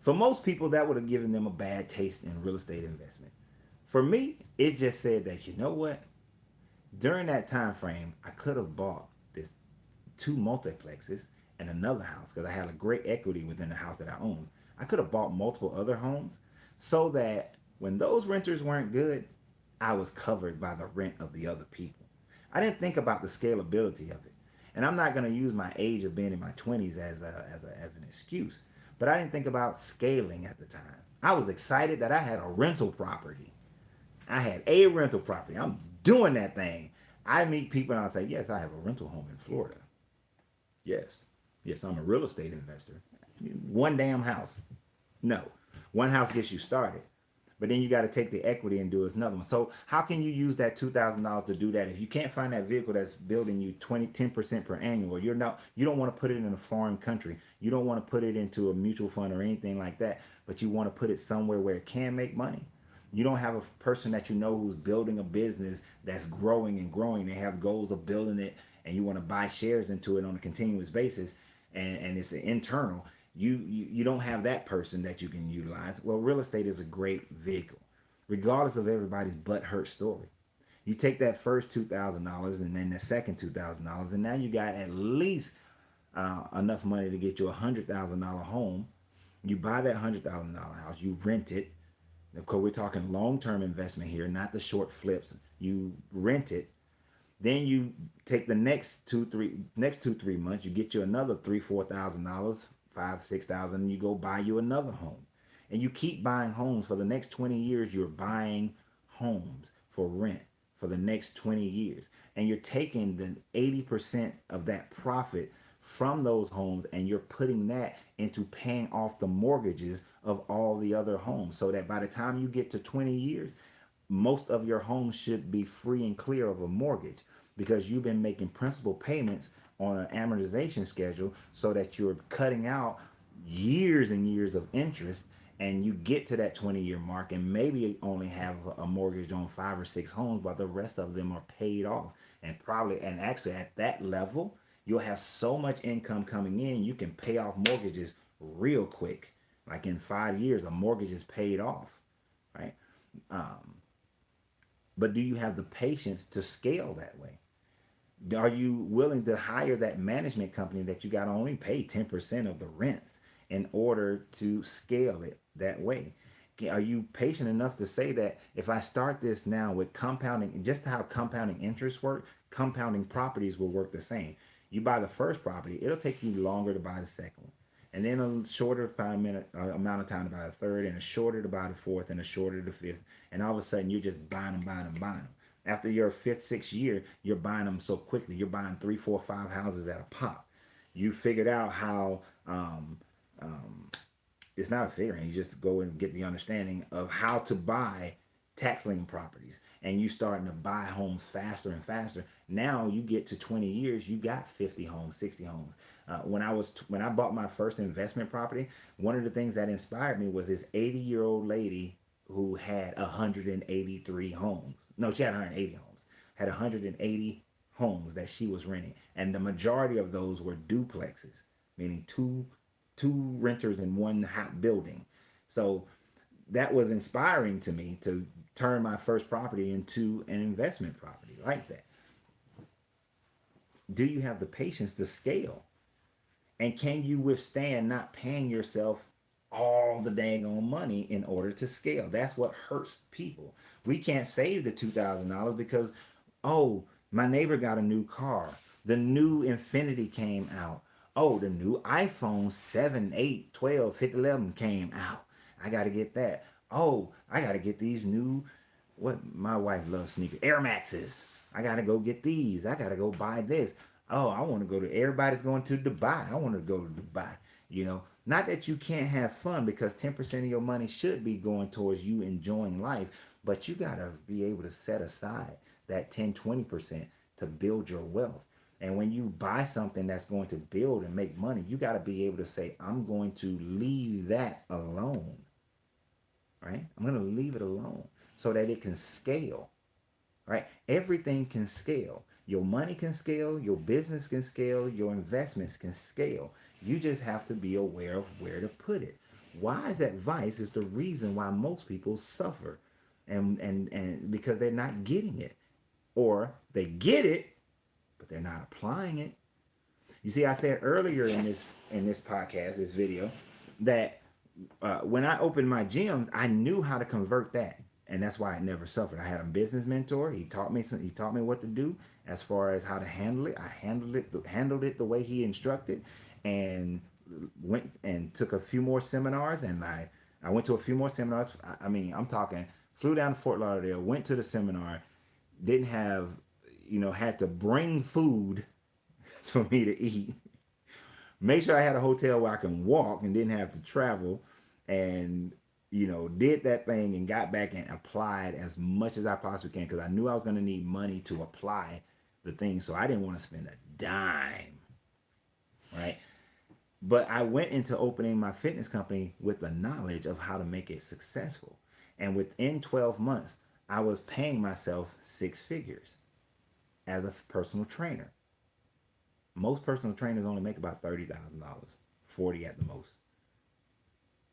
For most people, that would have given them a bad taste in real estate investment. For me, it just said that, you know what? During that time frame, I could have bought this 2 multiplexes and another house because I had a great equity within the house that I owned. I could have bought multiple other homes so that when those renters weren't good, I was covered by the rent of the other people. I didn't think about the scalability of it. And I'm not going to use my age of being in my 20s as an excuse. But I didn't think about scaling at the time. I was excited that I had a rental property. I had a rental property. I'm doing that thing. I meet people and I say, yes, I have a rental home in Florida. Yes. Yes, I'm a real estate investor. One damn house. No. One house gets you started. But then you got to take the equity and do another one. So how can you use that $2,000 to do that if you can't find that vehicle that's building you 10% per annual? You don't want to put it in a foreign country. You don't want to put it into a mutual fund or anything like that. But you want to put it somewhere where it can make money. You don't have a person that you know who's building a business that's growing and growing. They have goals of building it, and you want to buy shares into it on a continuous basis, and it's internal. You don't have that person that you can utilize. Well, real estate is a great vehicle, regardless of everybody's butthurt story. You take that first $2,000 and then the second $2,000, and now you got at least enough money to get you a $100,000 home. You buy that $100,000 house, you rent it. Of course, we're talking long-term investment here, not the short flips. You rent it. Then you take the next 2-3 months, you get you another $3,000-$4,000, $5,000-$6,000, and you go buy you another home. And you keep buying homes for the next 20 years. You're buying homes for rent for the next 20 years. And you're taking the 80% of that profit from those homes and you're putting that into paying off the mortgages of all the other homes, so that by the time you get to 20 years, most of your homes should be free and clear of a mortgage. because you've been making principal payments on an amortization schedule so that you're cutting out years and years of interest, and you get to that 20-year mark and maybe only have a mortgage on 5 or 6 homes, but the rest of them are paid off. And actually at that level, you'll have so much income coming in, you can pay off mortgages real quick. Like in 5 years, a mortgage is paid off, right? Um, but do you have the patience to scale that way? Are you willing to hire that management company that you got to only pay 10% of the rents in order to scale it that way? Are you patient enough to say that if I start this now with compounding, just how compounding interest work, compounding properties will work the same. You buy the first property, it'll take you longer to buy the second one, and then a shorter amount of time to buy the third, and a shorter to buy the fourth, and a shorter to the fifth, and all of a sudden you're just buying them, buying them, buying them. After your fifth, sixth year, you're buying them so quickly. You're buying 3, 4, 5 houses at a pop. You figured out how it's not a figuring. You just go and get the understanding of how to buy tax lien properties, and you starting to buy homes faster and faster. Now you get to 20 years, you got 50 homes, 60 homes. When I bought my first investment property, one of the things that inspired me was this 80-year-old lady who had 183 homes. No, she had 180 homes. Had 180 homes that she was renting, and the majority of those were duplexes, meaning two renters in one hot building. So that was inspiring to me to turn my first property into an investment property like that. Do you have the patience to scale? And can you withstand not paying yourself all the dang on money in order to scale? That's what hurts people. We can't save the $2,000 because, oh, my neighbor got a new car. The new Infinity came out. Oh, the new iPhone 7, 8, 12, 50, 11 came out. I got to get that. Oh, I got to get these new, what my wife loves sneakers, Air Maxes. I got to go get these. I got to go buy this. Oh, I want to go to, everybody's going to Dubai. I want to go to Dubai. Not that you can't have fun, because 10% of your money should be going towards you enjoying life, but you got to be able to set aside that 10, 20% to build your wealth. And when you buy something that's going to build and make money, you got to be able to say, I'm going to leave that alone, right? I'm going to leave it alone so that it can scale, right? Everything can scale. Your money can scale, your business can scale, your investments can scale. You just have to be aware of where to put it. Wise advice is the reason why most people suffer, and because they're not getting it, or they get it but they're not applying it. You see, I said earlier in this podcast, this video, that when I opened my gyms, I knew how to convert that, and that's why I never suffered. I had a business mentor. He taught me what to do as far as how to handle it. I handled it the way he instructed, and went and took a few more seminars. And I went to a few more seminars. I mean, I'm talking, flew down to Fort Lauderdale, went to the seminar, didn't have, had to bring food for me to eat. Make sure I had a hotel where I can walk and didn't have to travel, and did that thing and got back and applied as much as I possibly can, because I knew I was going to need money to apply the thing, so I didn't want to spend a dime, right? But I went into opening my fitness company with the knowledge of how to make it successful, and within 12 months I was paying myself 6 figures as a personal trainer. Most personal trainers only make about $30,000, 40 at the most.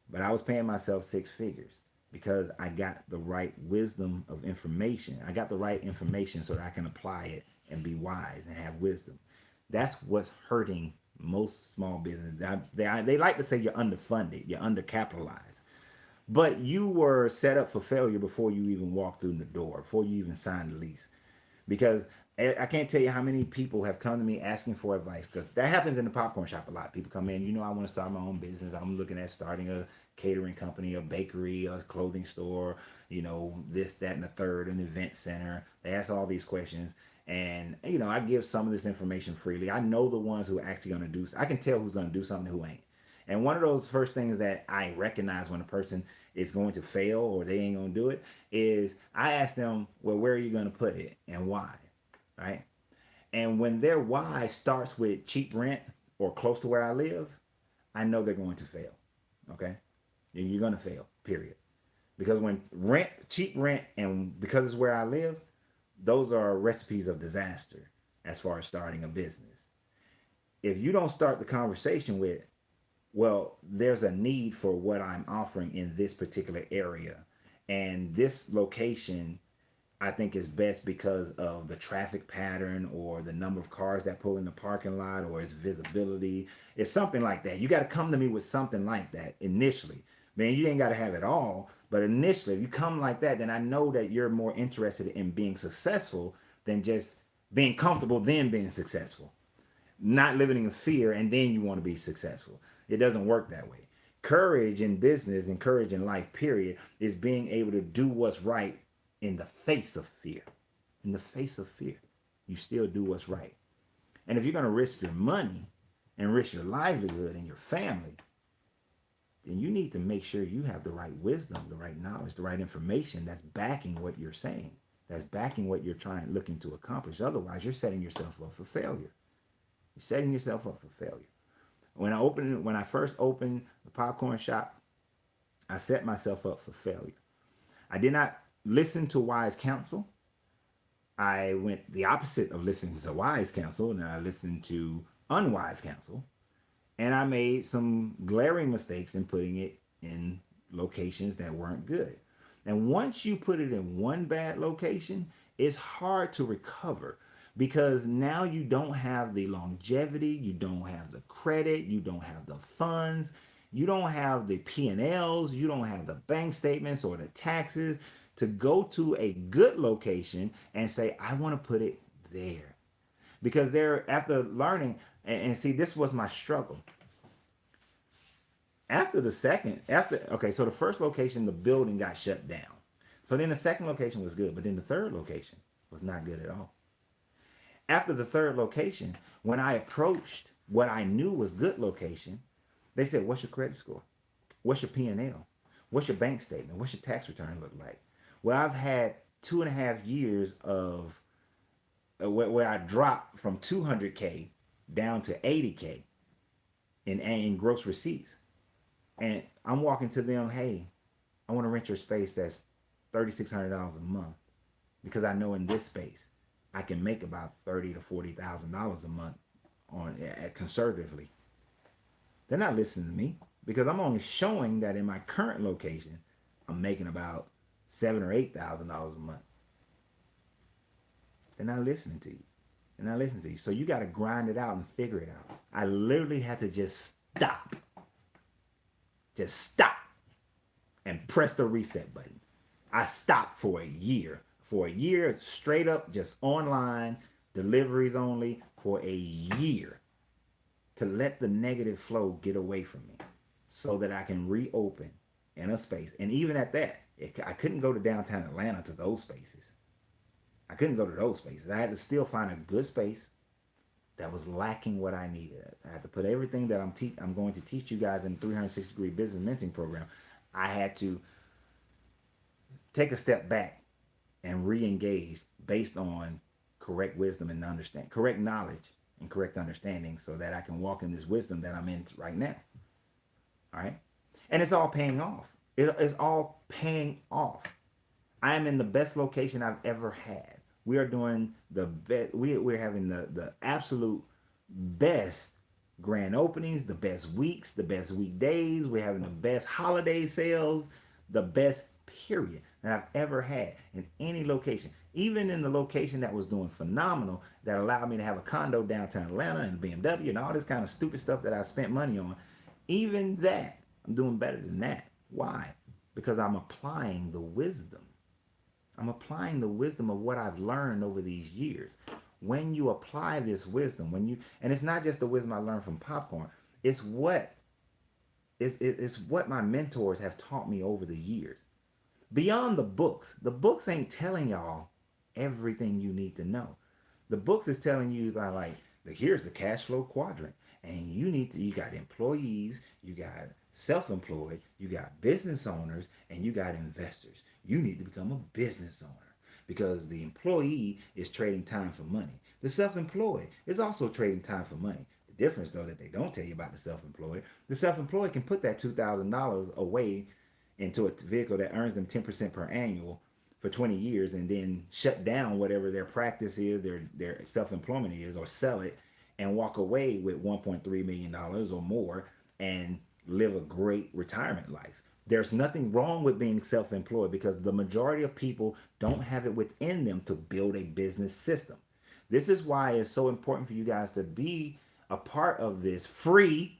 But I was paying myself 6 figures because I got the right wisdom of information. I got the right information so that I can apply it and be wise and have wisdom. That's what's hurting most small business. They like to say you're underfunded, you're undercapitalized. But you were set up for failure before you even walked through the door, before you even signed the lease. Because I can't tell you how many people have come to me asking for advice, because that happens in the popcorn shop a lot. People come in, I want to start my own business. I'm looking at starting a catering company, a bakery, a clothing store, this, that, and the third, an event center. They ask all these questions. And, I give some of this information freely. I know the ones who are actually going to do, I can tell who's going to do something, who ain't. And one of those first things that I recognize when a person is going to fail or they ain't going to do it is I ask them, well, where are you going to put it and why? Right? And when their why starts with cheap rent or close to where I live, I know they're going to fail. Okay? And you're going to fail, period. Because when cheap rent, and because it's where I live, those are recipes of disaster as far as starting a business. If you don't start the conversation with, well, there's a need for what I'm offering in this particular area, and this location I think is best because of the traffic pattern or the number of cars that pull in the parking lot or its visibility. It's something like that. You got to come to me with something like that initially. Man, you ain't got to have it all, but initially, if you come like that, then I know that you're more interested in being successful than just being comfortable, then being successful. Not living in fear, and then you want to be successful. It doesn't work that way. Courage in business and courage in life, period, is being able to do what's right in the face of fear. In the face of fear, you still do what's right. And if you're going to risk your money and risk your livelihood and your family, then you need to make sure you have the right wisdom, the right knowledge, the right information that's backing what you're saying, that's backing what you're looking to accomplish. Otherwise, you're setting yourself up for failure. You're setting yourself up for failure. When I first opened the popcorn shop, I set myself up for failure. I did not listen to wise counsel. I went the opposite of listening to wise counsel, and I listened to unwise counsel. And I made some glaring mistakes in putting it in locations that weren't good. And once you put it in one bad location, it's hard to recover because now you don't have the longevity, you don't have the credit, you don't have the funds, you don't have the P&Ls, you don't have the bank statements or the taxes to go to a good location and say, I want to put it there. Because after learning, and see, this was my struggle. So the first location, the building got shut down. So then the second location was good, but then the third location was not good at all. After the third location, when I approached what I knew was good location, they said, what's your credit score? What's your P&L? What's your bank statement? What's your tax return look like? Well, I've had 2.5 years of where I dropped from 200K down to 80K in gross receipts. And I'm walking to them, hey, I want to rent your space that's $3,600 a month because I know in this space I can make about $30,000 to $40,000 a month conservatively. They're not listening to me because I'm only showing that in my current location I'm making about $7,000 or $8,000 a month. They're not listening to you. They're not listening to you. So you got to grind it out and figure it out. I literally had to just stop. Just stop and press the reset button. I stopped for a year. For a year, straight up, just online, deliveries only, for a year. To let the negative flow get away from me. So that I can reopen in a space. And even at that, I couldn't go to downtown Atlanta to those spaces. I couldn't go to those spaces. I had to still find a good space that was lacking what I needed. I had to put everything that I'm going to teach you guys in the 360-degree business mentoring program. I had to take a step back and re-engage based on correct wisdom and understanding, correct knowledge and correct understanding, so that I can walk in this wisdom that I'm in right now. All right, and it's all paying off. It's all paying off. I am in the best location I've ever had. We are doing the best. We're having the absolute best grand openings, the best weeks, the best weekdays. We're having the best holiday sales, the best period that I've ever had in any location. Even in the location that was doing phenomenal, that allowed me to have a condo downtown Atlanta and BMW and all this kind of stupid stuff that I spent money on. Even that, I'm doing better than that. Why? Because I'm applying the wisdom. I'm applying the wisdom of what I've learned over these years. When you apply this wisdom, and it's not just the wisdom I learned from popcorn, it's what my mentors have taught me over the years. Beyond the books ain't telling y'all everything you need to know. The books is telling you like here's the cash flow quadrant, and you got employees, you got self-employed, you got business owners, and you got investors. You need to become a business owner because the employee is trading time for money. The self-employed is also trading time for money. The difference, though, that they don't tell you about the self-employed can put that $2,000 away into a vehicle that earns them 10% per annual for 20 years and then shut down whatever their practice is, their self-employment is, or sell it and walk away with $1.3 million or more and live a great retirement life. There's nothing wrong with being self-employed because the majority of people don't have it within them to build a business system. This is why it's so important for you guys to be a part of this free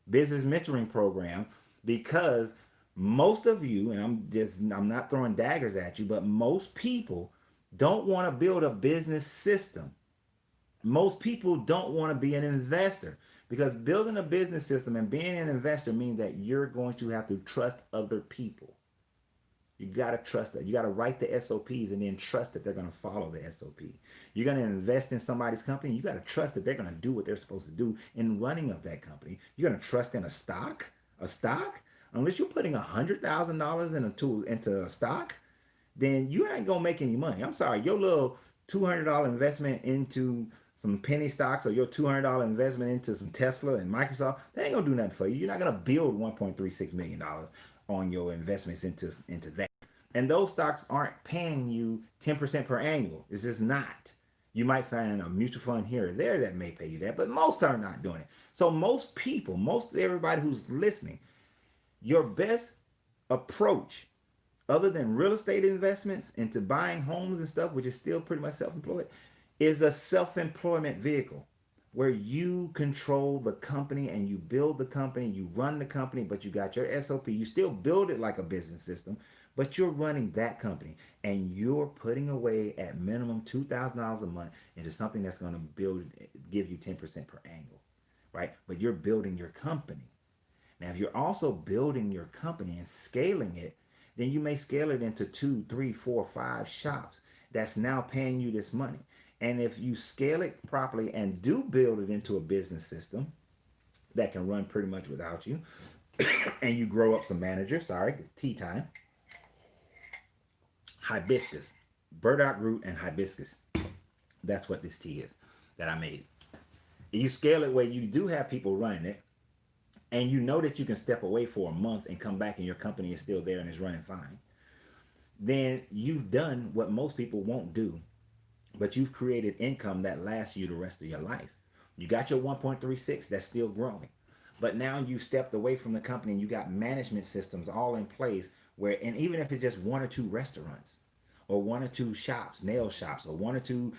business mentoring program, because most of you, and I'm not throwing daggers at you, but most people don't want to build a business system. Most people don't want to be an investor, because building a business system and being an investor means that you're going to have to trust other people. You got to trust that. You got to write the SOPs and then trust that they're going to follow the SOP. You're going to invest in somebody's company. You got to trust that they're going to do what they're supposed to do in running of that company. You're going to trust in a stock. Unless you're putting $100,000 into a stock, then you ain't going to make any money. I'm sorry. Your little $200 investment into some penny stocks, or your $200 investment into some Tesla and Microsoft, they ain't going to do nothing for you. You're not going to build $1.36 million on your investments into that. And those stocks aren't paying you 10% per annual. It's just not. You might find a mutual fund here or there that may pay you that, but most are not doing it. So most people, most everybody who's listening, your best approach, other than real estate investments into buying homes and stuff, which is still pretty much self-employed, is a self-employment vehicle where you control the company and you build the company, you run the company, but you got your SOP. You still build it like a business system, but you're running that company and you're putting away at minimum $2,000 a month into something that's going to give you 10% per annual, right? But you're building your company. Now, if you're also building your company and scaling it, then you may scale it into 2, 3, 4, 5 shops that's now paying you this money. And if you scale it properly and do build it into a business system that can run pretty much without you, and you grow up some managers, tea time, hibiscus, burdock root and hibiscus. That's what this tea is that I made. You scale it where you do have people running it, and you know that you can step away for a month and come back and your company is still there and is running fine. Then you've done what most people won't do, but you've created income that lasts you the rest of your life. You got your 1.36 that's still growing, but now you've stepped away from the company and you got management systems all in place where, and even if it's just 1 or 2 restaurants or 1 or 2 shops, nail shops, or 1 or 2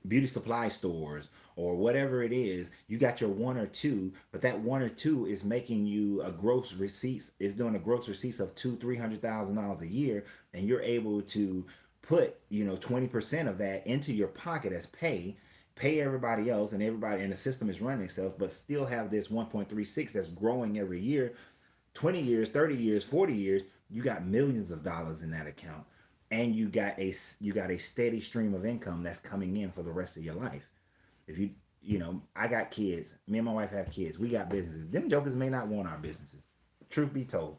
beauty supply stores or whatever it is, you got your 1 or 2, but that 1 or 2 is making you a gross receipts, is doing a gross receipts of $200,000-$300,000 a year, and you're able to put 20% of that into your pocket as pay everybody else, and the system is running itself, but still have this 1.36 that's growing every year. 20 years, 30 years, 40 years, you got millions of dollars in that account, and you got a steady stream of income that's coming in for the rest of your life. If I got kids, me and my wife have kids, we got businesses. Them jokers may not want our businesses. Truth be told,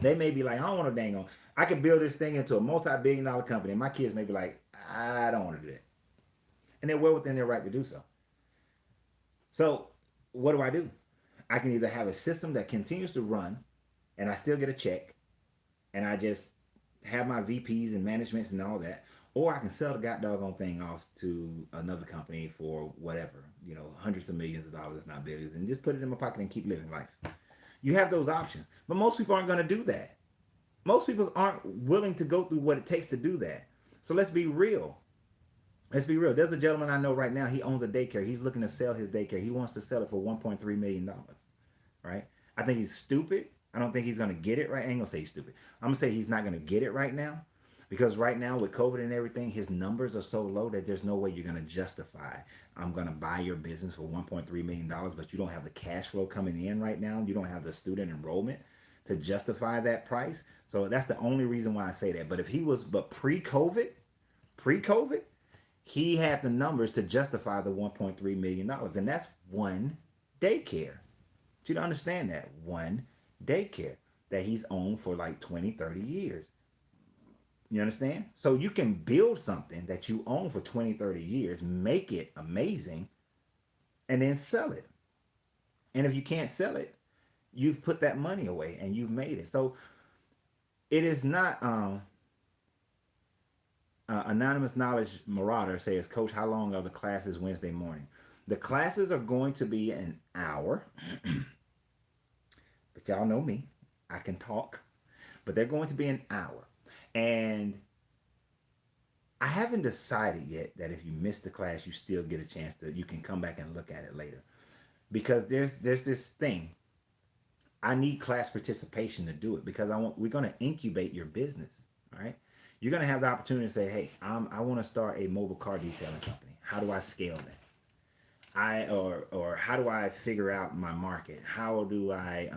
they may be like, I don't want to dang on. I could build this thing into a multi-billion-dollar company, and my kids may be like, I don't want to do that. And they're well within their right to do so. So what do? I can either have a system that continues to run, and I still get a check, and I just have my VPs and managements and all that, or I can sell the doggone thing off to another company for whatever, hundreds of millions of dollars, if not billions, and just put it in my pocket and keep living life. You have those options, but most people aren't going to do that. Most people aren't willing to go through what it takes to do that. So let's be real. There's a gentleman I know right now. He owns a daycare. He's looking to sell his daycare. He wants to sell it for $1.3 million. Right? I think he's stupid. I don't think he's going to get it right. I ain't going to say he's stupid. I'm going to say he's not going to get it right now. Because right now with COVID and everything, his numbers are so low that there's no way you're going to justify, I'm going to buy your business for $1.3 million, but you don't have the cash flow coming in right now. You don't have the student enrollment to justify that price. So that's the only reason why I say that. But pre-COVID, he had the numbers to justify the $1.3 million. And that's one daycare. You don't understand that. One daycare that he's owned for like 20, 30 years. You understand? So you can build something that you own for 20, 30 years, make it amazing, and then sell it. And if you can't sell it, you've put that money away and you've made it. So it is not anonymous knowledge marauder says, Coach, how long are the classes Wednesday morning? The classes are going to be an hour, but y'all know me, I can talk, but they're going to be an hour. And I haven't decided yet that if you miss the class, you still get a chance to, you can come back and look at it later. Because there's this thing. I need class participation to do it because we're going to incubate your business, all right? You're going to have the opportunity to say, hey, I want to start a mobile car detailing company. How do I scale that? Or how do I figure out my market? How do I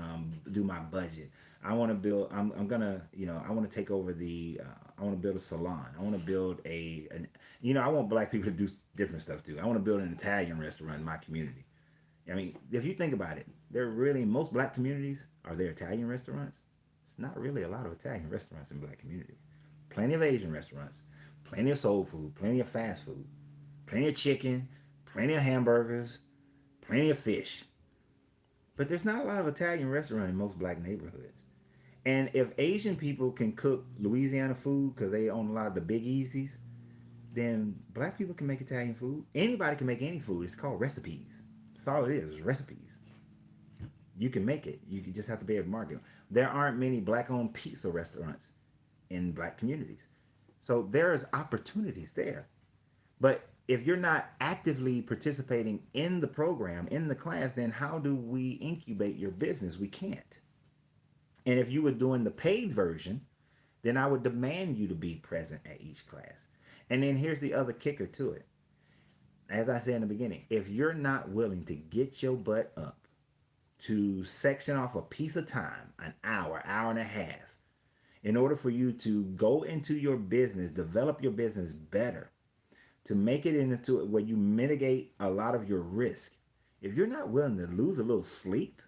do my budget? I want to build. I'm gonna, I want to take over I want to build a salon. I want to build I want black people to do different stuff too. I want to build an Italian restaurant in my community. I mean, if you think about it, most black communities, are there Italian restaurants? It's not really a lot of Italian restaurants in black communities. Plenty of Asian restaurants, plenty of soul food, plenty of fast food, plenty of chicken, plenty of hamburgers, plenty of fish. But there's not a lot of Italian restaurants in most black neighborhoods. And if Asian people can cook Louisiana food because they own a lot of the Big Easies, then black people can make Italian food. Anybody can make any food. It's called recipes. That's all it is recipes. You can make it. You just have to be able to market. There aren't many black-owned pizza restaurants in black communities. So there's opportunities there. But if you're not actively participating in the program, in the class, then how do we incubate your business? We can't. And if you were doing the paid version, then I would demand you to be present at each class. And then here's the other kicker to it. As I said in the beginning, if you're not willing to get your butt up to section off a piece of time, an hour, hour and a half, in order for you to go into your business, develop your business better, to make it into where you mitigate a lot of your risk. If you're not willing to lose a little sleep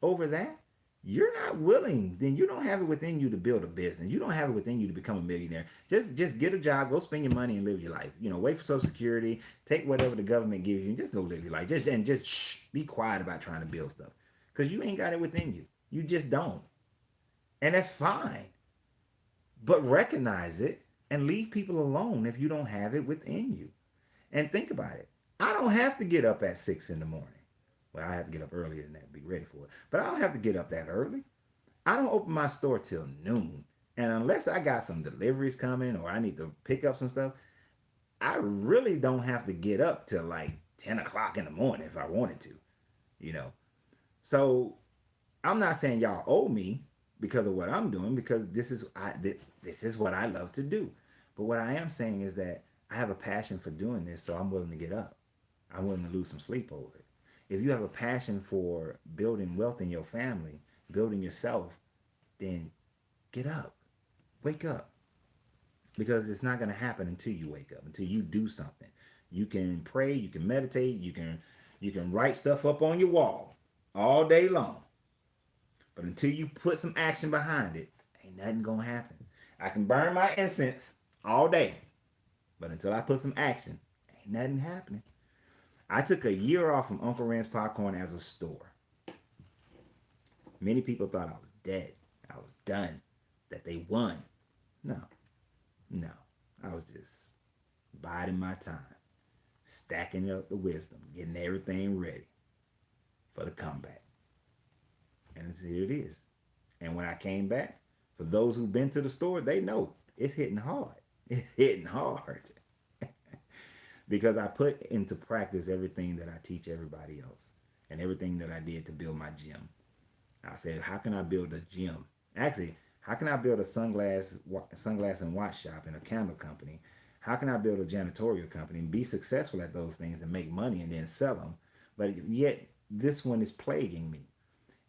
over that, you're not willing, then you don't have it within you to build a business. You don't have it within you to become a millionaire. Just get a job, go spend your money and live your life. Wait for Social Security, take whatever the government gives you, and just go live your life. Just be quiet about trying to build stuff. Because you ain't got it within you. You just don't. And that's fine. But recognize it and leave people alone if you don't have it within you. And think about it. I don't have to get up at 6 in the morning. Well, I have to get up earlier than that to be ready for it. But I don't have to get up that early. I don't open my store till noon. And unless I got some deliveries coming or I need to pick up some stuff, I really don't have to get up till like 10 o'clock in the morning if I wanted to. So I'm not saying y'all owe me because of what I'm doing, because this is what I love to do. But what I am saying is that I have a passion for doing this, so I'm willing to get up. I'm willing to lose some sleep over it. If you have a passion for building wealth in your family, building yourself, then get up. Wake up. Because it's not going to happen until you wake up, until you do something. You can pray, you can meditate, you can write stuff up on your wall all day long. But until you put some action behind it, ain't nothing going to happen. I can burn my incense all day. But until I put some action, ain't nothing happening. I took a year off from Uncle Renz Popcorn as a store. Many people thought I was dead. I was done. That they won. No. I was just biding my time. Stacking up the wisdom. Getting everything ready for the comeback. And here it is. And when I came back, for those who've been to the store, they know it's hitting hard. It's hitting hard. Because I put into practice everything that I teach everybody else and everything that I did to build my gym. I said, how can I build a gym? Actually, how can I build a sunglass and watch shop and a candle company? How can I build a janitorial company and be successful at those things and make money and then sell them? But yet this one is plaguing me.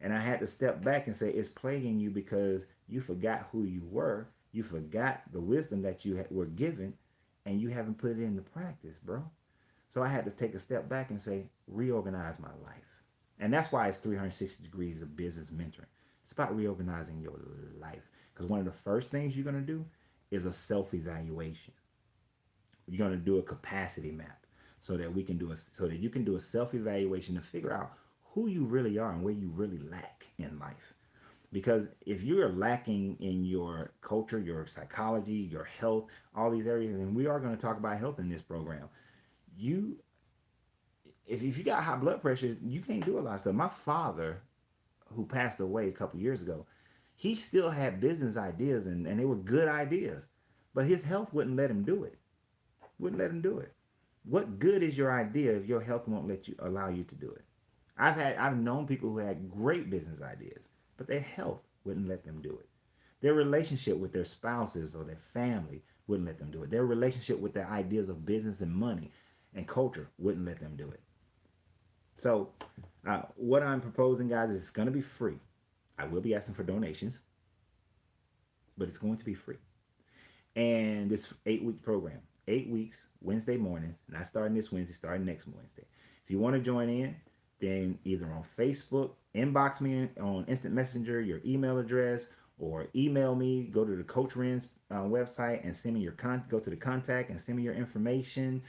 And I had to step back and say, it's plaguing you because you forgot who you were. You forgot the wisdom that you were given. And you haven't put it into practice, bro. So I had to take a step back and say, reorganize my life. And that's why it's 360 degrees of business mentoring. It's about reorganizing your life. Because one of the first things you're going to do is a self-evaluation. You're going to do a capacity map so that you can do a self-evaluation to figure out who you really are and where you really lack in life. Because if you are lacking in your culture, your psychology, your health, all these areas, and we are going to talk about health in this program, you if you got high blood pressure, you can't do a lot of stuff. My father, who passed away a couple years ago, he still had business ideas and they were good ideas, but his health wouldn't let him do it. Wouldn't let him do it. What good is your idea if your health won't allow you to do it? I've known people who had great business ideas, but their health wouldn't let them do it. Their relationship with their spouses or their family wouldn't let them do it. Their relationship with their ideas of business and money and culture wouldn't let them do it. So what I'm proposing, guys, is it's going to be free. I will be asking for donations, but it's going to be free. And it's 8-week program. 8 weeks, Wednesday mornings, not starting this Wednesday, starting next Wednesday. If you want to join in, then either on Facebook, inbox me on Instant Messenger, your email address, or email me, go to the Coach Renz website and send me go to the contact and send me your information,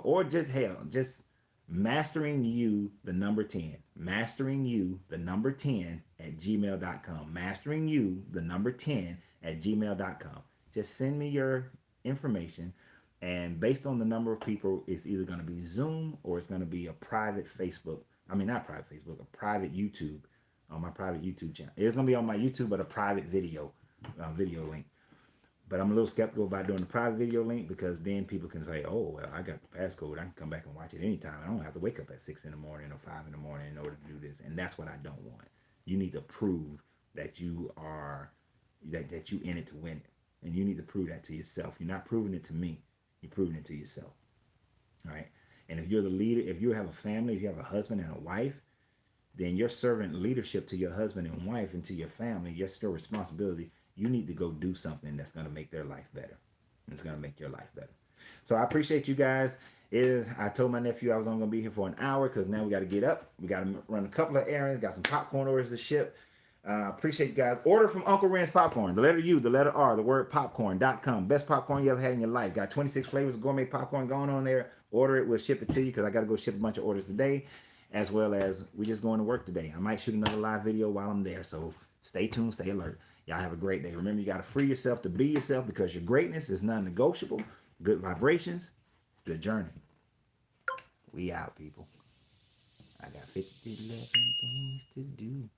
or just mastering you, the number 10, mastering you, the number 10 at gmail.com, mastering you, the number 10 at gmail.com. Just send me your information, and based on the number of people, it's either going to be Zoom or it's going to be a private Facebook. I mean, not private Facebook, a private YouTube, on my private YouTube channel. It's going to be on my YouTube, but a private video link. But I'm a little skeptical about doing the private video link, because then people can say, oh, well, I got the passcode. I can come back and watch it anytime. I don't have to wake up at 6 in the morning or 5 in the morning in order to do this. And that's what I don't want. You need to prove that you are, that you in it to win it. And you need to prove that to yourself. You're not proving it to me. You're proving it to yourself. All right? And if you're the leader, if you have a family, if you have a husband and a wife, then your servant leadership to your husband and wife and to your family, your still responsibility, you need to go do something that's going to make their life better. It's going to make your life better. So I appreciate you guys. I told my nephew I was only going to be here for an hour, because now we got to get up. We got to run a couple of errands. Got some popcorn orders to ship. Appreciate you guys. Order from Uncle Renz Popcorn. The letter U, the letter R, the word popcorn.com. Best popcorn you ever had in your life. Got 26 flavors of gourmet popcorn going on there. Order it. We'll ship it to you, because I got to go ship a bunch of orders today, as well as we just going to work today. I might shoot another live video while I'm there. So stay tuned. Stay alert. Y'all have a great day. Remember, you got to free yourself to be yourself, because your greatness is non-negotiable. Good vibrations. Good journey. We out, people. I got 50 things to do.